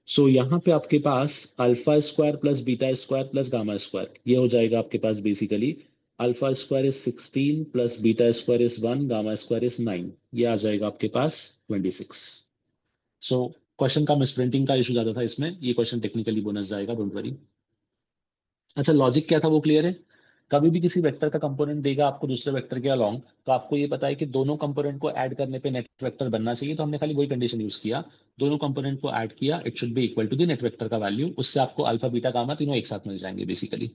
सो यहाँ पे आपके पास alpha square plus beta square plus gamma square, ये हो जाएगा आपके पास basically alpha square is 16 plus beta square is 1, gamma square is 9, ये आ जाएगा आपके पास 26। सो क्वेश्चन का मिसप्रिंटिंग का इशू ज्यादा था इसमें, ये क्वेश्चन टेक्निकली बोनस जाएगा, डोंट वरी। अच्छा लॉजिक क्या था वो क्लियर है। कभी भी किसी वेक्टर का कंपोनेंट देगा आपको दूसरे वेक्टर के अलोंग, तो आपको ये पता है कि दोनों कंपोनेंट को ऐड करने पे नेट वेक्टर बनना चाहिए, तो हमने खाली वही कंडीशन यूज किया, दोनों कंपोनेंट को ऐड किया, it should be equal to the net vector का वैल्यू, उससे आपको अल्फा बीटा गामा तीनों एक साथ मिल जाएंगे बेसिकली।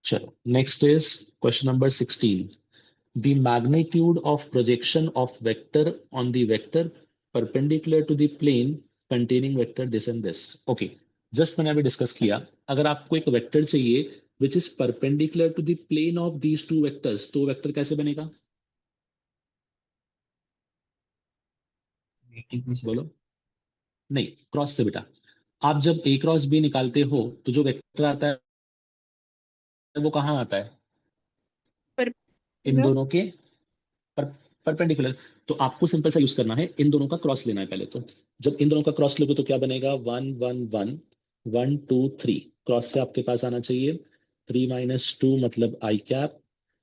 चलो next is question number 16, the magnitude of projection of vector on the vector perpendicular to the plane containing vector this and this। okay, just मैंने अभी डिस्कस किया, अगर आपको एक वेक्टर चाहिए which is perpendicular to the plane of these two vectors, तो vector कैसे बनेगा BTP से। बोलो। नहीं, क्रॉस से बेटा। आप जब ए क्रॉस बी निकालते हो तो जो वेक्टर आता है वो कहाँ आता है, पर इन दोनों के पर परपेंडिकुलर। तो आपको सिंपल सा यूज करना है, इन दोनों का क्रॉस लेना है पहले तो। जब इन दोनों का क्रॉस लोगे तो क्या बनेगा, 1 1 1 1 2 3, क्रॉस से आपके पास आना चाहिए 3 - 2 मतलब आई कैप,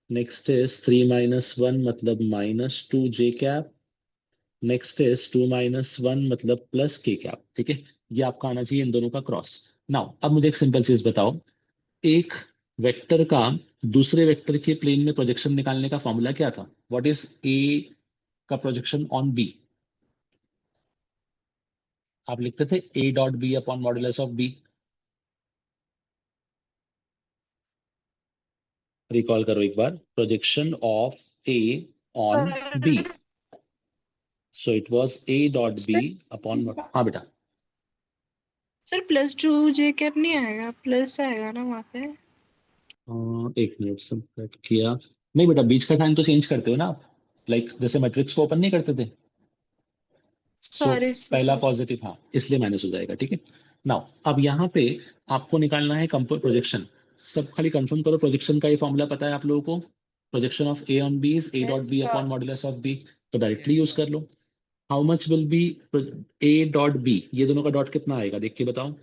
नेक्स्ट इज 3 - 1 मतलब -2 जे कैप, नेक्स्ट इज 2 - 1 मतलब +k कैप। ठीक है, ये आपका आना चाहिए इन दोनों का क्रॉस। नाउ अब मुझे एक सिंपल चीज बताओ, एक वेक्टर का दूसरे वेक्टर के प्लेन में प्रोजेक्शन निकालने का फॉर्मूला क्या था, व्हाट इज ए का प्रोजेक्शन ऑन बी। आप लिखते थे A dot B upon modulus of B, recall करो एक बार, projection of A on B, so it was A dot B sir upon, हाँ बेटा। सर +2 जे कैप नहीं आएगा, प्लस आएगा ना वहाँ पे। एक मिनट सब किया, नहीं बेटा बीच का साइन तो चेंज करते हो ना आप, लाइक जैसे मैट्रिक्स को ओपन नहीं करते थे। सो सॉरी पहला सर। पॉजिटिव, हाँ इसलिए माइनस हो जाएगा। ठीक है, नाउ अब यहाँ पे आपको निकालना है प्रोजेक्शन। सब खाली कंफर्म करो, प्रोजेक्शन का ये फॉर्मूला पता है आप लोगों को, projection of A on B is A dot B upon modulus of B, तो डायरेक्टली यूज कर लो। How much will be A dot B, ये दोनों का डॉट कितना आएगा देख के बताओ,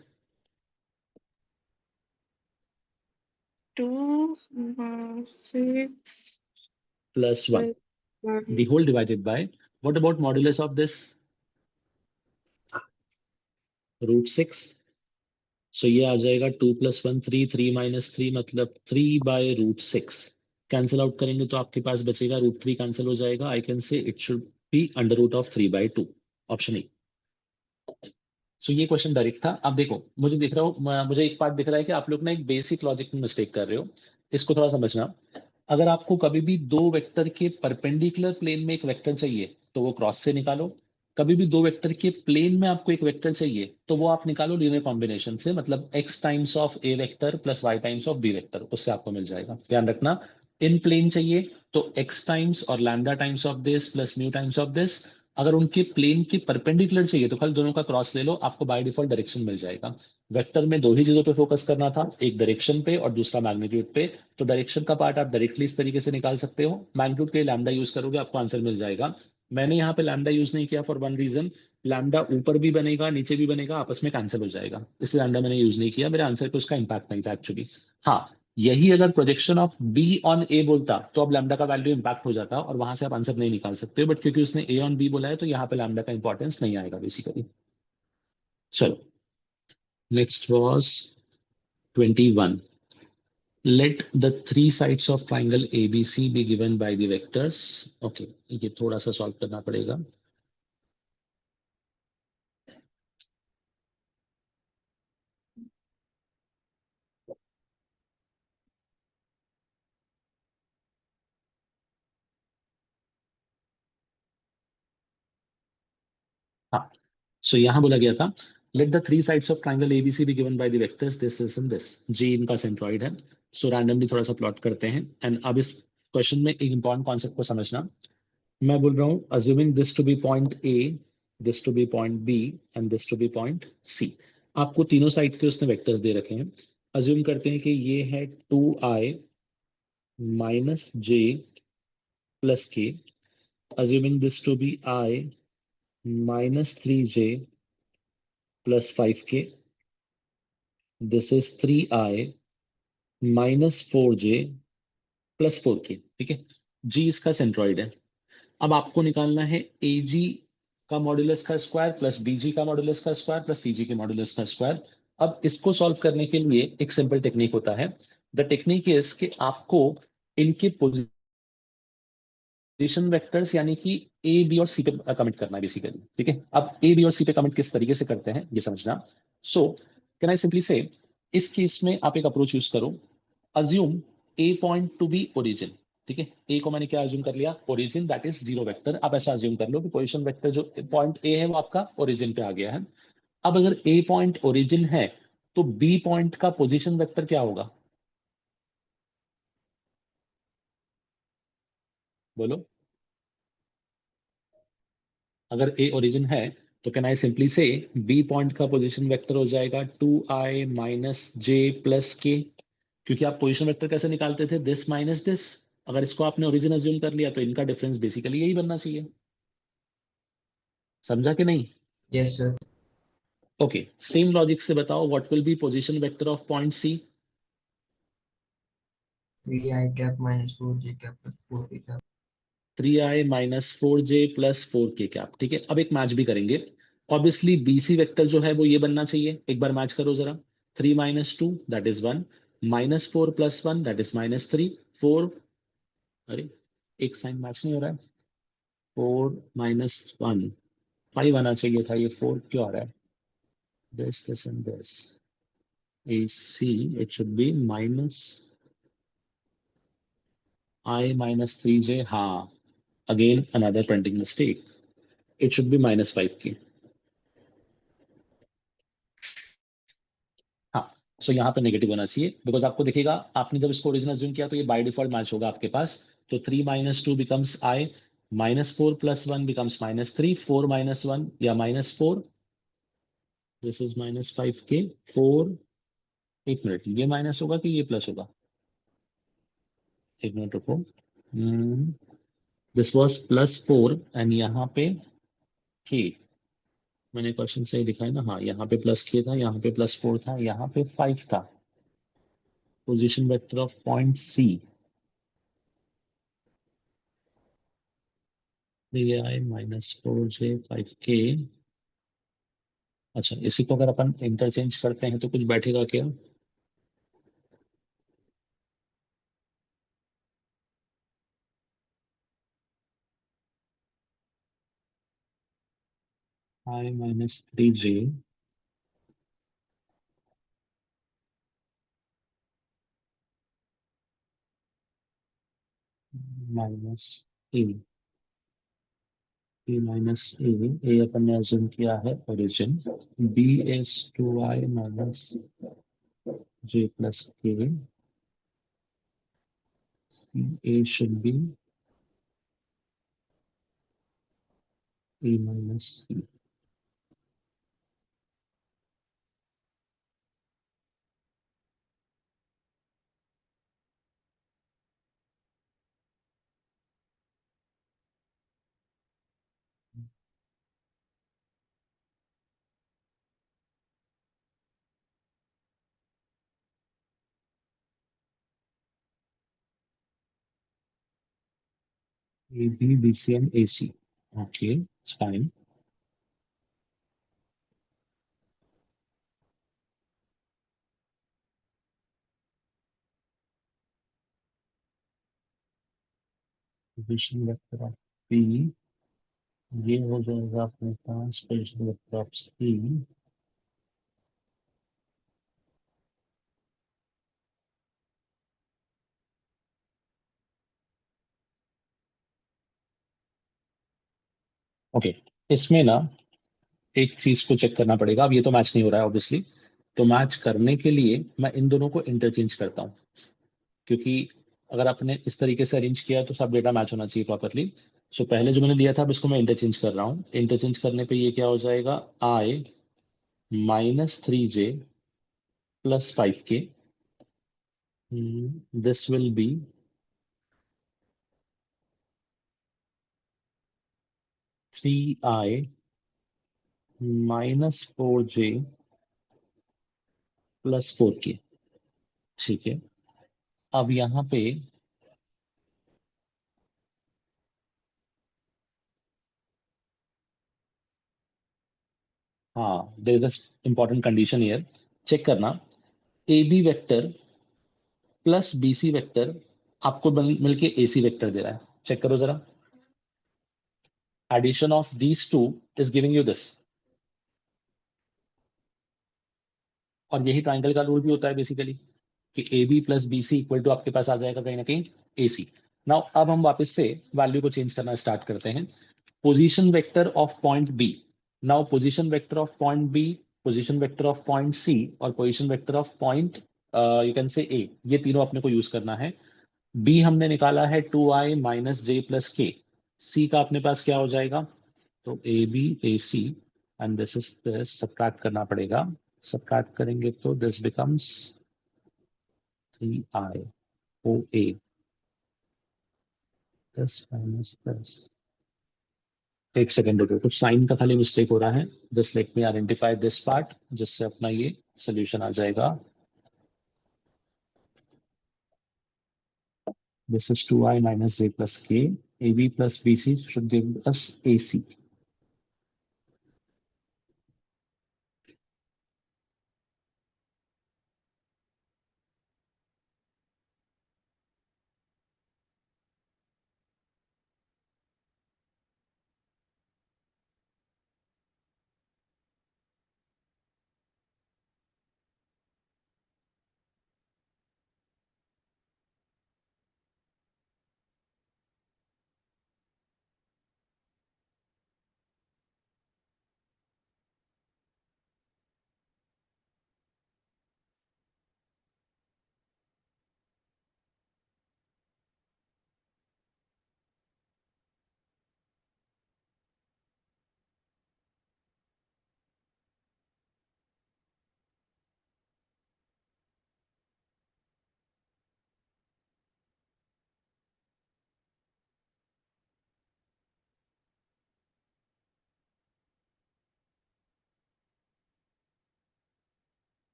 2 6 +1, the whole divided by, what about modulus of this, √6, so ये आ जाएगा 2 + 1 3, 3 - 3 मतलब 3/√6, कैंसिल आउट करेंगे तो आपके पास बचेगा √3 कैंसिल हो जाएगा, I can say it should be √3/2, option A. So ये क्वेश्चन डायरेक्ट था। अब देखो मुझे दिख रहा हो, मुझे एक पार्ट दिख रहा है कि आप लोग ना एक बेसिक लॉजिक में मिस्टेक कर रहे हो, इसको थोड़ा समझना। अगर आपको कभी भी दो वेक्टर के परपेंडिकुलर प्लेन में एक वेक्टर चाहिए तो वो क्रॉस से निकालो, कभी भी दो वेक्टर के प्लेन में आपको एक वेक्टर चाहिए तो वो आप निकालो लीनियर कॉम्बिनेशन से, मतलब x times of A vector plus y times of B vector, उससे आपको मिल जाएगा। ध्यान रखना, इन प्लेन चाहिए तो x टाइम्स और lambda times of this plus mu times of this, अगर उनके प्लेन के परपेंडिकुलर चाहिए तो खाली दोनों का क्रॉस ले लो, आपको बाय डिफॉल्ट डायरेक्शन मिल जाएगा। वेक्टर में दो ही चीजों पे फोकस करना था, एक डायरेक्शन पे और दूसरा मैग्नीट्यूड पे, तो डायरेक्शन का पार्ट आप डायरेक्टली इस तरीके से निकाल सकते हो, मैग्नीट्यूड के लिए लैम्डा यूज करोगे आपको आंसर मिल जाएगा। मैंने यहाँ पे लैम्डा यूज नहीं किया फॉर वन रीजन, लैम्डा ऊपर भी बनेगा नीचे भी बनेगा, आपस में कैंसिल हो जाएगा, इसलिए लैम्डा मैंने यूज नहीं किया, मेरे आंसर पे उसका इंपैक्ट नहीं था एक्चुअली। हाँ, यही अगर प्रोजेक्शन ऑफ बी ऑन ए बोलता तो अब लैम्डा का वैल्यू इंपैक्ट हो जाता और वहां से आप आंसर नहीं निकाल सकते, बट क्योंकि उसने ए ऑन बी बोला है तो यहाँ पे लैम्डा का इंपॉर्टेंस नहीं आएगा बेसिकली। चलो next was 21, let the three sides of triangle ABC be given by the vectors। okay, ये थोड़ा सा सॉल्व करना पड़ेगा। हाँ, सो यहाँ बोला गया था let the three sides of triangle ABC be given by the vectors this and this. G इनका सेंट्रॉइड है। सो रैंडमली थोड़ा सा प्लॉट करते हैं एंड अब इस क्वेश्चन में एक इंपॉर्टेंट कॉन्सेप्ट को समझना। मैं बोल रहा हूँ assuming this to be point a, this to be point b and this to be point c. आपको तीनों साइड के उसने वेक्टर्स दे रखे हैं। अज्यूम करते हैं कि ये है 2i minus j plus k, assuming this to be i minus 3j plus 5k. This is 3i minus 4j plus 4k। ठीक है, g इसका सेंट्रॉइड है। अब आपको निकालना है ag का मॉड्यूलस का स्क्वायर प्लस bg का मॉड्यूलस का स्क्वायर प्लस cg के मॉड्यूलस का स्क्वायर। अब इसको सॉल्व करने के लिए एक सिंपल टेक्निक होता है। द टेक्निक इज कि आपको इनके पोजीशन वेक्टर्स यानी कि ए बी और सी पे कमिट करना है बेसिकली। ठीक है, अब ए बी और सी पे कमिट किस तरीके से करते हैं ये समझना। सो कैन आई सिंपली से इस केस में आप एक अप्रोच यूज करो। Assume A point two be origin. ठीक है, ए को मैंने क्या अज्यूम कर लिया, origin, that is zero vector. आप ऐसा अज्यूम कर लो कि पोजीशन वेक्टर जो पॉइंट ए है वो आपका ओरिजिन पे आ गया है। अब अगर ए पॉइंट ओरिजिन है तो बी पॉइंट का पोजीशन वेक्टर क्या होगा, बोलो। अगर ए ओरिजिन है तो कैन आई सिंपली से बी पॉइंट का पोजीशन वेक्टर हो जाएगा 2i माइनस जे प्लस के। क्योंकि आप पोजीशन वेक्टर कैसे निकालते थे, दिस माइनस दिस। अगर इसको आपने ओरिजिन अज्यूम कर लिया तो इनका डिफरेंस बेसिकली यही बनना चाहिए। समझा कि नहीं? Yes, sir. Okay, same logic से बताओ what will be position vector of point c. 3i cap minus 4j cap plus 4k cap. 3i minus 4j plus 4k cap. ठीक है, अब एक मैच भी करेंगे। ऑब्वियसली बीसी वेक्टर जो है वो ये बनना चाहिए, एक बार मैच करो जरा। 3 minus 2 that is 1, minus 4 plus 1 that is minus 3, 4, अरे एक साइन मैच नहीं हो रहा है। 4 माइनस 1 5 आना चाहिए था, ये 4 क्यों आ रहा है? this and this AC it should be minus I minus 3j। हाँ, again another printing mistake, it should be minus 5k। हाँ, सो यहाँ पे नेगेटिव होना चाहिए बिकॉज आपको दिखेगा आपने जब इसको ओरिजिनल अज्यूम किया तो ये बाय डिफॉल्ट मैच होगा आपके पास। तो 3 minus 2 becomes I, minus 4 plus 1 becomes minus 3, 4 minus 1 या minus 4, this is minus 5k। 4, एक मिनट, ये माइनस होगा कि ये प्लस होगा, एक मिनट रुको। दिस वॉज प्लस 4 एंड यहाँ पे k, मैंने क्वेश्चन सही दिखाया ना? हाँ, यहाँ पे प्लस k था, यहाँ पे प्लस 4 था, यहाँ पे 5 था। Position vector of point C 3i minus 4j 5k। अच्छा, इसी को अगर अपन इंटरचेंज करते हैं तो कुछ बैठेगा क्या? I minus 3j minus A, A minus A अपन ने अज्यूम किया है origin. B is 2i minus j plus k, A should be A minus C. A B B C and A C, okay fine. Position vector of P, ये हो जाएगा अपने पास position vector of C. Okay, इसमें ना एक चीज को चेक करना पड़ेगा। अब ये तो मैच नहीं हो रहा है ऑब्वियसली, तो मैच करने के लिए मैं इन दोनों को इंटरचेंज करता हूँ, क्योंकि अगर आपने इस तरीके से अरेंज किया तो सब डेटा मैच होना चाहिए प्रॉपरली। सो पहले जो मैंने दिया था अब इसको मैं इंटरचेंज कर रहा हूँ। इंटरचेंज करने पे ये क्या हो जाएगा, आई -3j + 5k, this will be 3i -4j + 4k। ठीक है, अब यहाँ पे हाँ, there is important condition here, check करना। A B vector plus B C vector आपको मिलके ए सी वेक्टर दे रहा है। चेक करो जरा, addition of these two is giving you this. और यही ट्राइंगल का रूल भी होता है बेसिकली, कि ए b plus B c equal to आपके पास आ जाएगा कहीं ना कहीं ए सी। नाउ अब हम वापस से वैल्यू को चेंज करना स्टार्ट करते हैं। Position vector of point B, now position vector of point B, position vector of point C और position vector of point you can say A, ये तीनों अपने को यूज करना है। बी हमने निकाला है 2i -j + k, सी का अपने पास क्या हो जाएगा, तो a b a c and this is this, subtract करना पड़ेगा। सब्ट्रैक्ट करेंगे तो दिस बिकम्स 3i ओ ए, दस माइनस दस। एक सेकेंड रुको, कुछ साइन का खाली मिस्टेक हो रहा है। Just let me identify this part, जिससे अपना ये सोल्यूशन आ जाएगा। This is 2i -j + k, ab + bc should give us ac।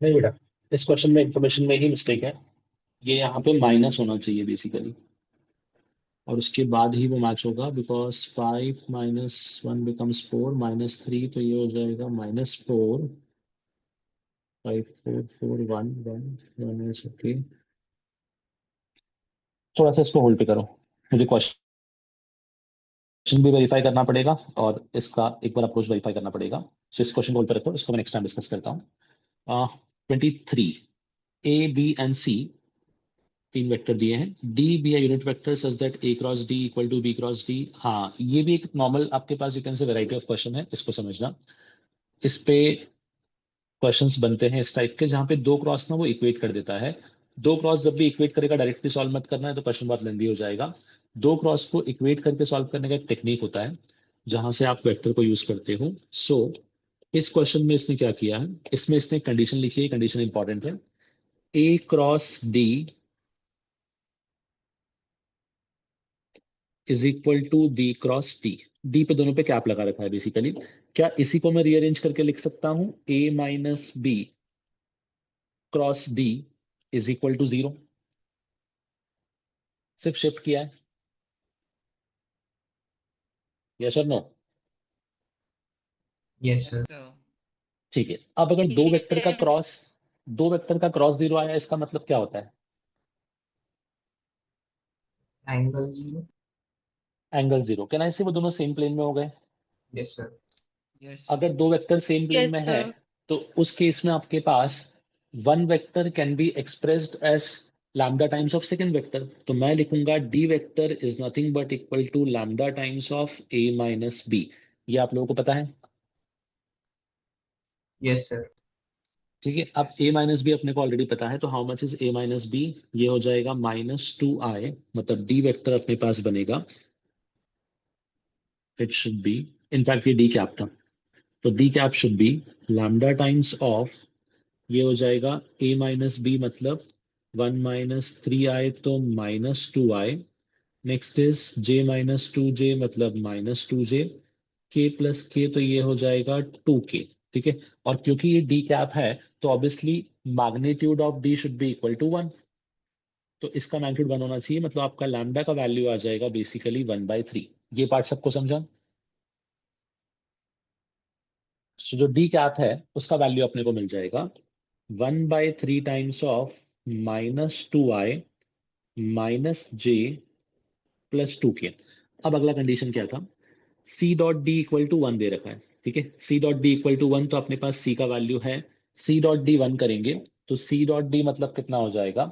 नहीं बेटा, इस क्वेश्चन में इंफॉर्मेशन में ही मिस्टेक है। ये यहाँ पे माइनस होना चाहिए बेसिकली, और उसके बाद ही वो मैच होगा, बिकॉज 5 - 1 बिकम्स 4 -3, तो ये हो जाएगा -4 5 4 4 1 1 1 is okay। थोड़ा सा इसको होल्ड पे करो, मुझे क्वेश्चन भी वेरीफाई करना पड़ेगा और इसका एक बार अप्रोच वेरीफाई करना पड़ेगा। सो इस क्वेश्चन को होल्ड पे रखो, इसको मैं नेक्स्ट टाइम डिस्कस करता हूँ। 23, ए बी एंड सी तीन वेक्टर दिए हैं। डी बी है unit vector such that a cross d equal to b cross d। हाँ, ये भी एक नॉर्मल आपके पास you can say variety of question है, इसको समझना। इस पे क्वेश्चंस बनते हैं इस टाइप के, जहाँ पे दो क्रॉस ना वो इक्वेट कर देता है। दो क्रॉस जब भी इक्वेट करेगा, डायरेक्टली सॉल्व मत करना है, तो क्वेश्चन बहुत लेंदी हो जाएगा। दो क्रॉस को इक्वेट करके सॉल्व करने का एक टेक्निक होता है, जहां से आप वेक्टर को यूज करते हो। सो इस क्वेश्चन में इसने क्या किया है, इसमें इसने कंडीशन लिखी है, कंडीशन इंपॉर्टेंट है। a cross d is equal to b cross d. D पे दोनों पे कैप लगा रखा है बेसिकली। क्या इसी को मैं रीअरेंज करके लिख सकता हूं, a minus b cross d is equal to 0? सिर्फ शिफ्ट किया है, यस और नो? Yes, sir. ठीक है, अब अगर दो वेक्टर का क्रॉस, दो वेक्टर का क्रॉस 0 आया, इसका मतलब क्या होता है? एंगल 0. एंगल 0, कैन आई से वो दोनों सेम प्लेन में हो गए? Yes, sir. Yes. अगर दो वेक्टर सेम प्लेन Yes, में है sir. तो उस केस में आपके पास one vector can be expressed as lambda times of second vector. तो मैं लिखूंगा D vector is nothing but equal to lambda times of A minus B. ये आप लोगों को पता है, Yes, sir. ठीक है। अब a माइनस बी अपने को ऑलरेडी पता है, तो how much is a minus B? ये हो जाएगा -2i, मतलब डी वेक्टर अपने पास बनेगा, इट शुड बी, इनफैक्ट ये डी कैप था, तो D cap should be lambda times of, ये हो जाएगा a माइनस बी मतलब 1 - 3i, तो -2i। Next is j -2j मतलब -2j, k प्लस k, तो ये हो जाएगा 2k, ठीक है। और क्योंकि ये d कैप है तो obviously magnitude of d should be equal to 1, तो इसका मैग्नीट्यूड 1 होना चाहिए, मतलब आपका लैम्डा का वैल्यू आ जाएगा बेसिकली 1/3। ये पार्ट सबको समझा? So, जो d कैप है उसका वैल्यू अपने को मिल जाएगा 1/3 times of -2i minus j plus 2k। अब अगला कंडीशन क्या था? c dot d equal to 1 दे रखा है, ठीक है। c dot d equal to 1, तो अपने पास c का वैल्यू है, c डॉट डी 1 करेंगे तो c डॉट डी मतलब कितना हो जाएगा?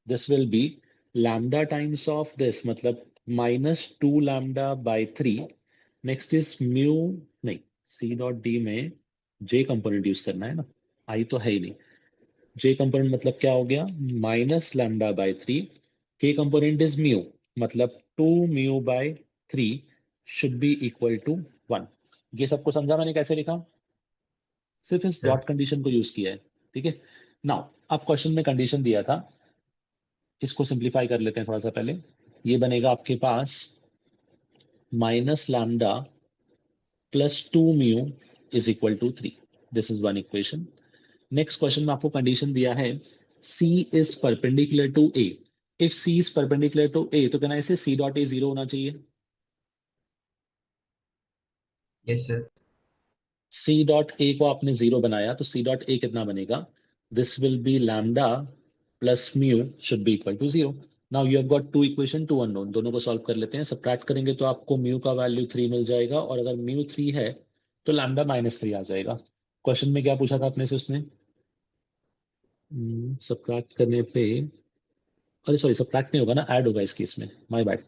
This will be lambda times of this, मतलब -2 λ/3। नेक्स्ट इज म्यू, नहीं, c डॉट डी में j कंपोनेंट यूज करना है ना, i तो है ही नहीं। j कंपोनेंट मतलब क्या हो गया? -λ/3, k कंपोनेंट इज म्यू, मतलब 2 μ/3 शुड बी इक्वल टू 1। ये सबको समझा मैंने कैसे लिखा? सिर्फ इस Sir. डॉट कंडीशन को यूज किया है, ठीक है। नाउ अब क्वेश्चन में कंडीशन दिया था, इसको सिंप्लीफाई कर लेते हैं थोड़ा सा पहले। ये बनेगा आपके पास -λ plus 2 μ is equal to 3। This is one equation. Next question में आपको कंडीशन दिया है C is perpendicular to A। If C is perpendicular to A तो कहना इसे C डॉट A 0 होना चाहिए। Yes, sir. C dot A को आपने 0 बनाया तो C डॉट A कितना बनेगा? This will be lambda plus mu should be equal to 0। Now you have got two equation, two unknown, दोनों को सॉल्व कर लेते हैं। सबट्रैक्ट करेंगे तो आपको म्यू का वैल्यू 3 मिल जाएगा, और अगर म्यू 3 है तो लैम्डा -3 आ जाएगा। क्वेश्चन में क्या पूछा था अपने से उसने? सबट्रैक्ट करने पे, अरे सॉरी, सबट्रैक्ट नहीं होगा ना, ऐड होगा इस केस में, माय बैड,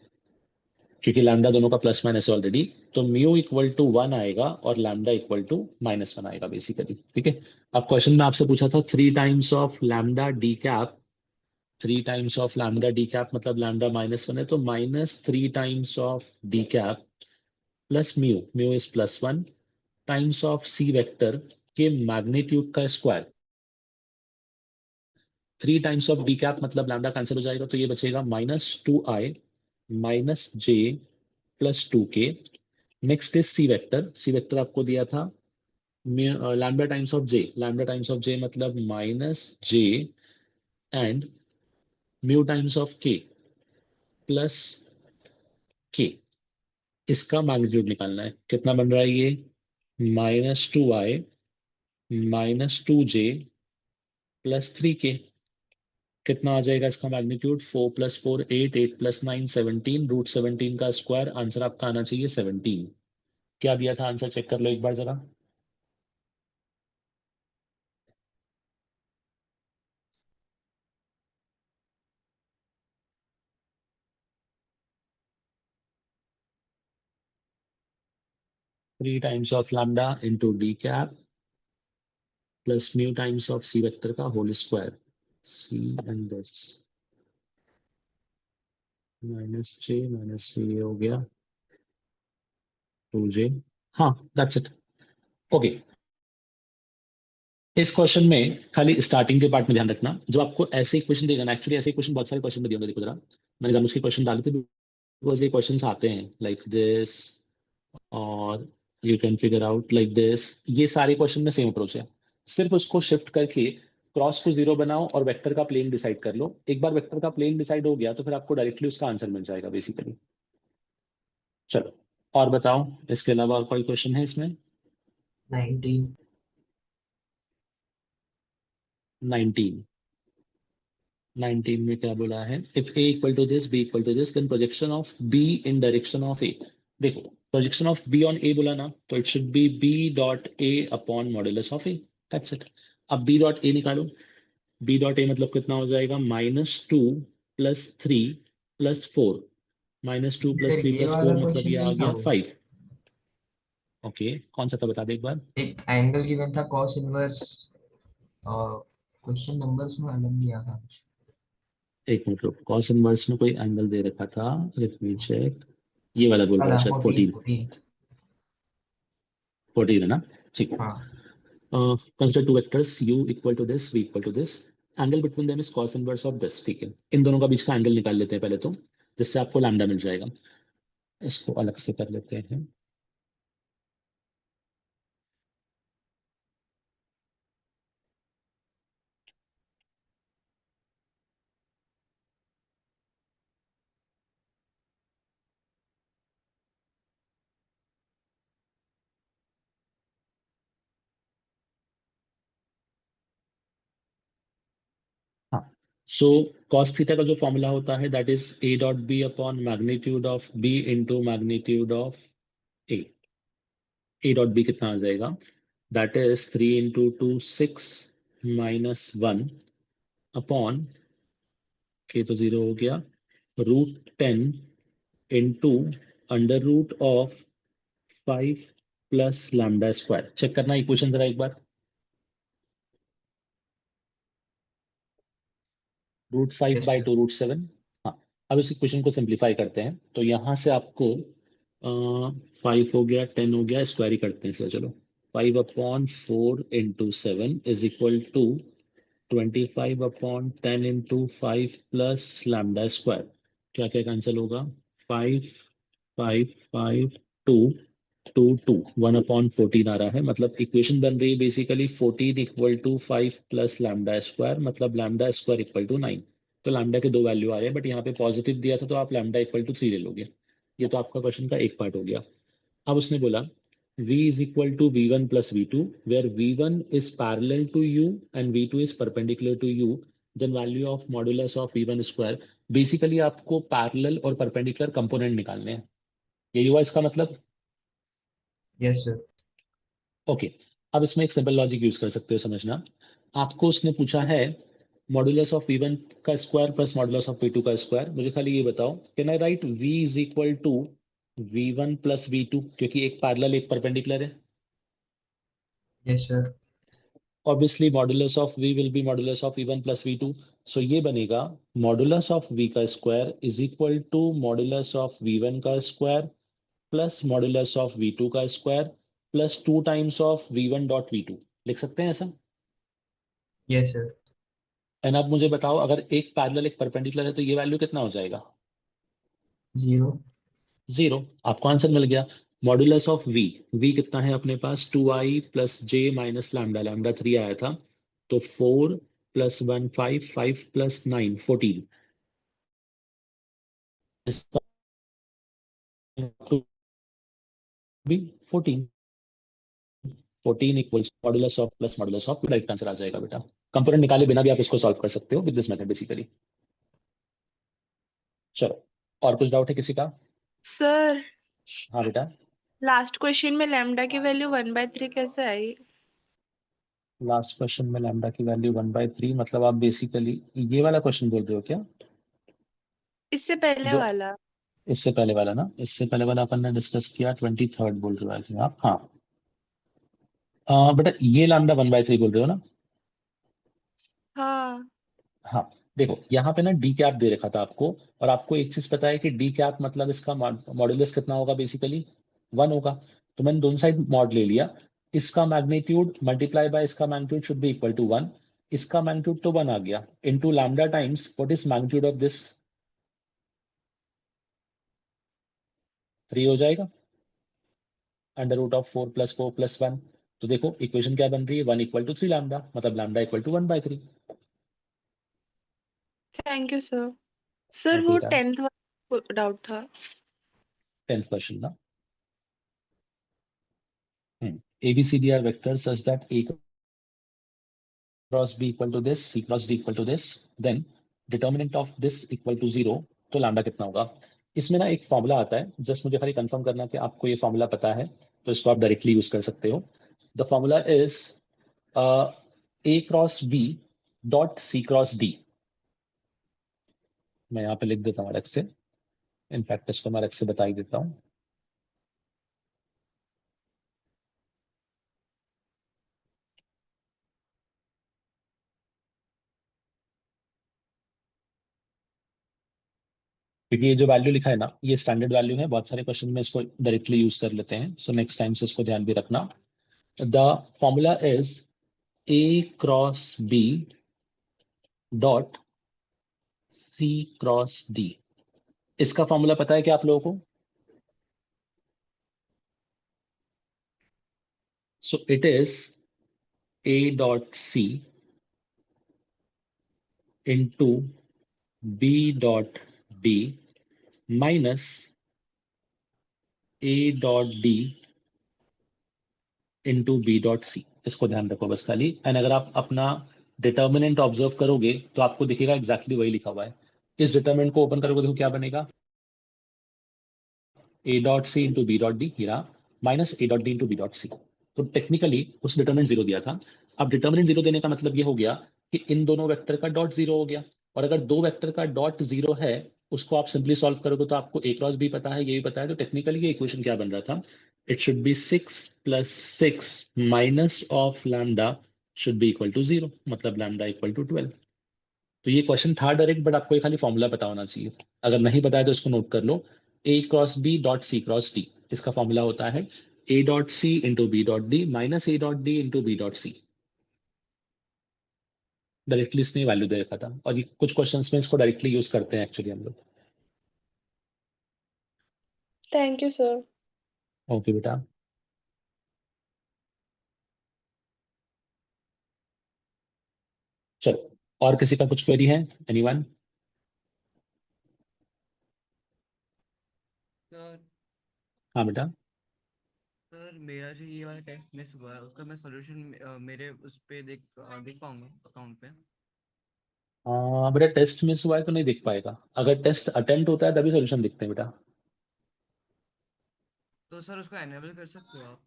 क्योंकि लैम्डा दोनों का प्लस माइनस है ऑलरेडी। तो म्यू इक्वल टू 1 आएगा और लैम्डा इक्वल टू -1 आएगा बेसिकली, ठीक है। अब क्वेश्चन में आपसे पूछा था 3 times of lambda d cap, 3 times of lambda d cap मतलब लैम्डा -1 है, तो -3 times of d cap plus mu, mu is +1 times of C vector के मैग्नीट्यूड का square. 3 times of d cap मतलब लैम्डा कैंसिल हो जाएगा, तो ये बचेगा -2i minus j plus 2k। Next is c vector, c vector आपको दिया था lambda times of j, lambda times of j मतलब -j and mu times of k plus k। इसका मैग्नीट्यूड निकालना है, कितना बन रहा है ये? -2i minus 2j plus 3k। कितना आ जाएगा इसका मैग्नीट्यूड? 4 + 4 8, 8 + 9 17, √17 का स्क्वायर। आंसर आपका आना चाहिए 17। क्या दिया था आंसर, चेक कर लो एक बार जरा। Three times of lambda into D cap plus mu times of C vector का whole square, C and this -j ये हो गया 2j। हाँ, दैट्स इट। ओके, इस क्वेश्चन में खाली स्टार्टिंग के पार्ट में ध्यान रखना, जब आपको ऐसे इक्वेशन देगा ना, एक्चुअली ऐसे इक्वेशन बहुत सारे क्वेश्चन में दिए होंगे, देखो जरा, मैंने जानबूझ के क्वेश्चन डाले थे बिकॉज ये क्वेश्चंस आते हैं लाइक दिस, और you can figure out like this. ये सारे क्वेश्चन में सेम अप्रोच है, सिर्फ उसको शिफ्ट करके क्रॉस को 0 बनाओ और वेक्टर का प्लेन डिसाइड कर लो। एक बार वेक्टर का प्लेन डिसाइड हो गया तो फिर आपको डायरेक्टली उसका आंसर मिल जाएगा बेसिकली। चलो और बताओ, इसके अलावा और कोई क्वेश्चन है इसमें? 19. 19 19 में क्या बोला है, if a equal to this, b equal to this, then projection of b in direction of a। देखो projection of b on a बोला ना, तो it should be b dot a upon modulus of a, that's it. अब b dot a निकालो, b dot a मतलब कितना हो जाएगा, -2 + 3 + 4, -2 + सर 3 ये + वाला 4 मतलब क्वेश्चन ये आ नहीं था गया वो। 5। ओके, कौन सा था बता दे एक बार। एक एंगल गिवन था cos इनवर्स, क्वेश्चन नंबर्स में अलग दिया था कुछ। एक मिनट रुक, कॉस इनवर्स में कोई एंगल दे रखा था, लेट मी चेक। ये वाला बोल रहा है वाला शायद, 14 14। 14। 14 है ना, ठीक है। हाँ consider two vectors u equal to this, v equal to this, angle between them is cos inverse of this, ठीक है। इन दोनों का बीच का एंगल निकाल लेते हैं पहले तो, जिससे आपको लैम्डा मिल जाएगा। इसको अलग से कर लेते हैं। हाँ, सो कॉस थीटा का जो फॉर्मूला होता है that is a dot B upon magnitude of b into magnitude of a। a dot b कितना आ जाएगा, दैट इज 3 × 2 6 -1 अपॉन के तो 0 हो गया, √10 into √5 plus lambda square. Check करना इक्वेशन जरा एक बार, √5 यस बाई सर। 2 √7। हाँ, अब इस इक्वेशन को सिंप्लीफाई करते हैं, तो यहाँ से आपको 5 हो गया, 10 हो गया, स्क्वायर ही करते हैं, चलो 5/4 × 7 is equal to 25/10 × 5 plus lambda square. क्या क्या कैंसिल होगा, 5 5 5 2 2 2 1/14 आ रहा है, मतलब इक्वेशन बन रही है basically 14 equal to 5 plus lambda square, मतलब लैम्डा स्क्वायर इक्वल टू 9। तो लैम्डा के दो वैल्यू आ रहे हैं, बट यहाँ पे पॉजिटिव दिया था तो आप लैम्डा इक्वल टू 3 ले लोगे। ये तो आपका क्वेश्चन का एक पार्ट हो गया। अब उसने बोला v is equal to v1 plus v2, where v1 is parallel to u and v2 is perpendicular to u, then value of modulus of v1 square। Basically आपको पैरेलल और परपेंडिकुलर कंपोनेंट निकालने हैं, यही हुआ इसका मतलब। Yes sir. ओके, अब इसमें एक सिंपल लॉजिक यूज कर सकते हो, समझना। आपको उसने पूछा है मॉड्यूलस ऑफ v1 का square plus modulus of v2 का स्क्वायर। मुझे खाली ये बताओ, can I write v is equal to v1 plus v2, क्योंकि एक पैरेलल एक परपेंडिकुलर है। Yes sir. Obviously modulus of v will be modulus of v1 plus v2, so ये बनेगा मॉडुलस ऑफ v का square is equal to modulus of v1 का square plus modulus of v2 का square plus 2 times of v1 dot v2। लिख सकते हैं ऐसा। Yes sir. And अब मुझे बताओ, अगर एक पैरेलल एक परपेंडिकुलर है तो ये वैल्यू कितना हो जाएगा, 0। 0। आपको आंसर मिल गया। मॉडुलस ऑफ v कितना है अपने पास, 2i plus j minus lambda, lambda 3 आया था, तो 4 + 1 5, 5 + 9 14। इसका भी 14, 14 equals modulus of plus modulus of, right answer आ जाएगा बेटा। कंपोनेंट निकाले बिना भी आप इसको सॉल्व कर सकते हो विद दिस मेथड बेसिकली। चलो, और कुछ डाउट है किसी का। सर हाँ बेटा, लास्ट क्वेश्चन में लैम्डा की वैल्यू 1/3 कैसे आई? लास्ट क्वेश्चन में लैम्डा की वैल्यू 1/3, मतलब आप बेसिकली ये वाला क्वेश्चन बोल रहे हो क्या, इससे पहले जो वाला। इससे पहले वाला ना, इससे पहले वाला अपन ने डिस्कस किया 23rd बोल रहे हो आई थिंक आप। हाँ बेटा, ये लैम्डा 1/3 बोल रहे हो ना। हाँ। हाँ, देखो यहाँ पे ना डी कैप दे रखा था आपको, और आपको एक चीज पता है कि डी कैप मतलब इसका मॉड्यूलस कितना होगा, बेसिकली 1 होगा। तो मैंने दोनों साइड मॉड ले लिया, इसका मैग्नीट्यूड मल्टीप्लाई बाय इसका magnitude should be equal to 1। इसका मैग्नीट्यूड तो 1 आ गया, into lambda times what is magnitude of this, 3 हो जाएगा, √4 + 4 + 1। तो देखो इक्वेशन क्या बन रही है, 1 = 3 लैम्डा, मतलब lambda equal to 1/3। Thank you sir. Sir okay वो बेटा, 10th वाला डाउट था। 10th क्वेश्चन ना। ABCD are vectors such that A cross B equal to this, C cross D equal to this, then determinant of this equal to 0, तो lambda कितना होगा? इसमें ना एक फॉर्मूला आता है, जस्ट मुझे खाली कंफर्म करना कि आपको ये फॉर्मूला पता है, तो इसको आप डायरेक्टली यूज कर सकते हो. The formula is A cross B dot C cross D. मैं यहाँ पे लिख देता हूँ अलग से, इनफैक्ट इसको मैं अलग से बता ही देता हूँ. क्योंकि ये जो वैल्यू लिखा है ना, ये स्टैंडर्ड वैल्यू है, बहुत सारे क्वेश्चन में इसको डायरेक्टली यूज कर लेते हैं, सो नेक्स्ट टाइम से इसको ध्यान भी रखना. The formula is A cross B dot C cross D. इसका फॉर्मूला पता है क्या आप लोगों को? So it is A dot C into B dot D minus A dot D into B dot c. इसको ध्यान रखो बस खाली. एंड अगर आप अपना डिटर्मिनेंट ऑब्जर्व करोगे तो आपको दिखेगा एग्जैक्टली वही लिखा हुआ है. इस डिटर्मिनेंट को ओपन करोगे तो क्या बनेगा? A dot C into B dot d, हीरा, माइनस ए dot D into B dot c. तो टेक्निकली उस डिटर्मिनेंट जीरो दिया था. अब डिटर्मिनेंट जीरो देने का मतलब ये हो गया कि इन दोनों वेक्टर का डॉट जीरो हो गया. और अगर दो वेक्टर का डॉट जीरो है, उसको आप सिंपली सॉल्व करोगे तो आपको ए क्रॉस बी पता है, ये भी पता है. तो टेक्निकली ये इक्वेशन क्या बन रहा था? It should be 6 + 6 minus of lambda should be equal to 0, मतलब लैम्डा इक्वल टू 12. तो ये क्वेश्चन था डायरेक्ट, बट आपको ये खाली फॉर्मूला पता होना चाहिए. अगर नहीं पता है तो इसको नोट कर लो. A cross B dot C cross D, इसका फॉर्मूला होता है A dot C into B dot D minus A dot D into B dot C. Directly इसने वैल्यू दे रखा था, और ये कुछ क्वेश्चंस में इसको डायरेक्टली यूज करते हैं एक्चुअली हम लोग. Thank you sir. ओके बेटा. चलो, और किसी का कुछ क्वेरी है? एनीवन? सर हाँ बेटा. सर मेरा जो ये वाला टेस्ट मिस हुआ है उसका मैं सॉल्यूशन मेरे उस पे देख पाऊंगा अकाउंट पे? बेटा टेस्ट मिस हुआ है तो नहीं दिख पाएगा. अगर टेस्ट अटेम्प्ट होता है तभी सोल्यूशन दिखते हैं बेटा. तो सर उसको एनेबल कर सकते हो आप?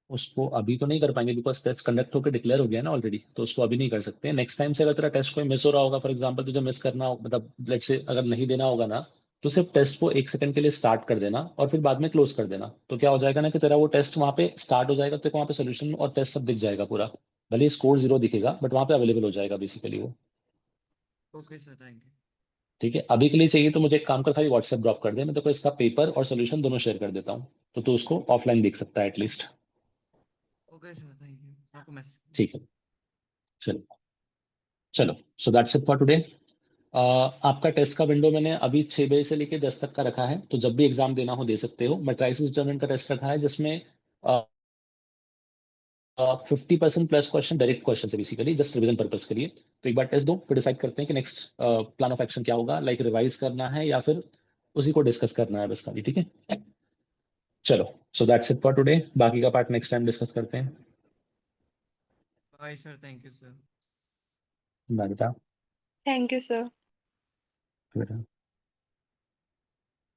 उसको अभी तो नहीं कर पाएंगे बिकॉज टेस्ट कंडक्ट होकर डिक्लेयर हो गया ना ऑलरेडी, तो उसको अभी नहीं कर सकते. नेक्स्ट टाइम से अगर तेरा टेस्ट कोई मिस हो रहा होगा, फॉर एग्जांपल तुझे मिस करना हो, मतलब लेट्स से अगर नहीं देना होगा ना, तो सिर्फ टेस्ट को 1 सेकंड के लिए स्टार्ट कर देना और फिर बाद में क्लोज कर देना. तो क्या हो जाएगा ना कि तेरा वो टेस्ट वहाँ पे स्टार्ट हो जाएगा, तो वहाँ पे सोल्यूशन और टेस्ट सब दिख जाएगा पूरा. भले स्कोर 0 दिखेगा बट वहाँ पे अवेलेबल हो जाएगा बेसिकली वो. Okay sir, thank you. ठीक है, अभी के लिए चाहिए तो मुझे एक काम कर, खाली व्हाट्सएप ड्रॉप कर दे, मैं तेरे को इसका पेपर और सोल्यूशन दोनों शेयर कर देता हूँ, तो तू उसको ऑफलाइन देख सकता है at least. Okay sir, thank you. आपको मैसेज. ठीक है. चलो चलो, so that's it for today. आपका टेस्ट का विंडो मैंने अभी 6 बजे से लेके 10 तक का रखा है, तो जब भी एग्जाम देना हो दे सकते हो. मैट्राइसिस डिटरमिनेंट का टेस्ट रखा है जिसमें 50% प्लस क्वेश्चन डायरेक्ट क्वेश्चन है, बेसिकली जस्ट रिवीजन पर्पस के लिए. तो एक बार टेस्ट दो, फिर डिसाइड करते हैं कि नेक्स्ट प्लान ऑफ एक्शन क्या होगा, लाइक रिवाइज करना है या फिर उसी को डिस्कस करना है बस खाली. ठीक है, चलो. So that's it for today. बाकी का पार्ट नेक्स्ट टाइम डिस्कस करते हैं. Bye sir, thank you sir. Bye बेटा. Thank you sir. बेटा.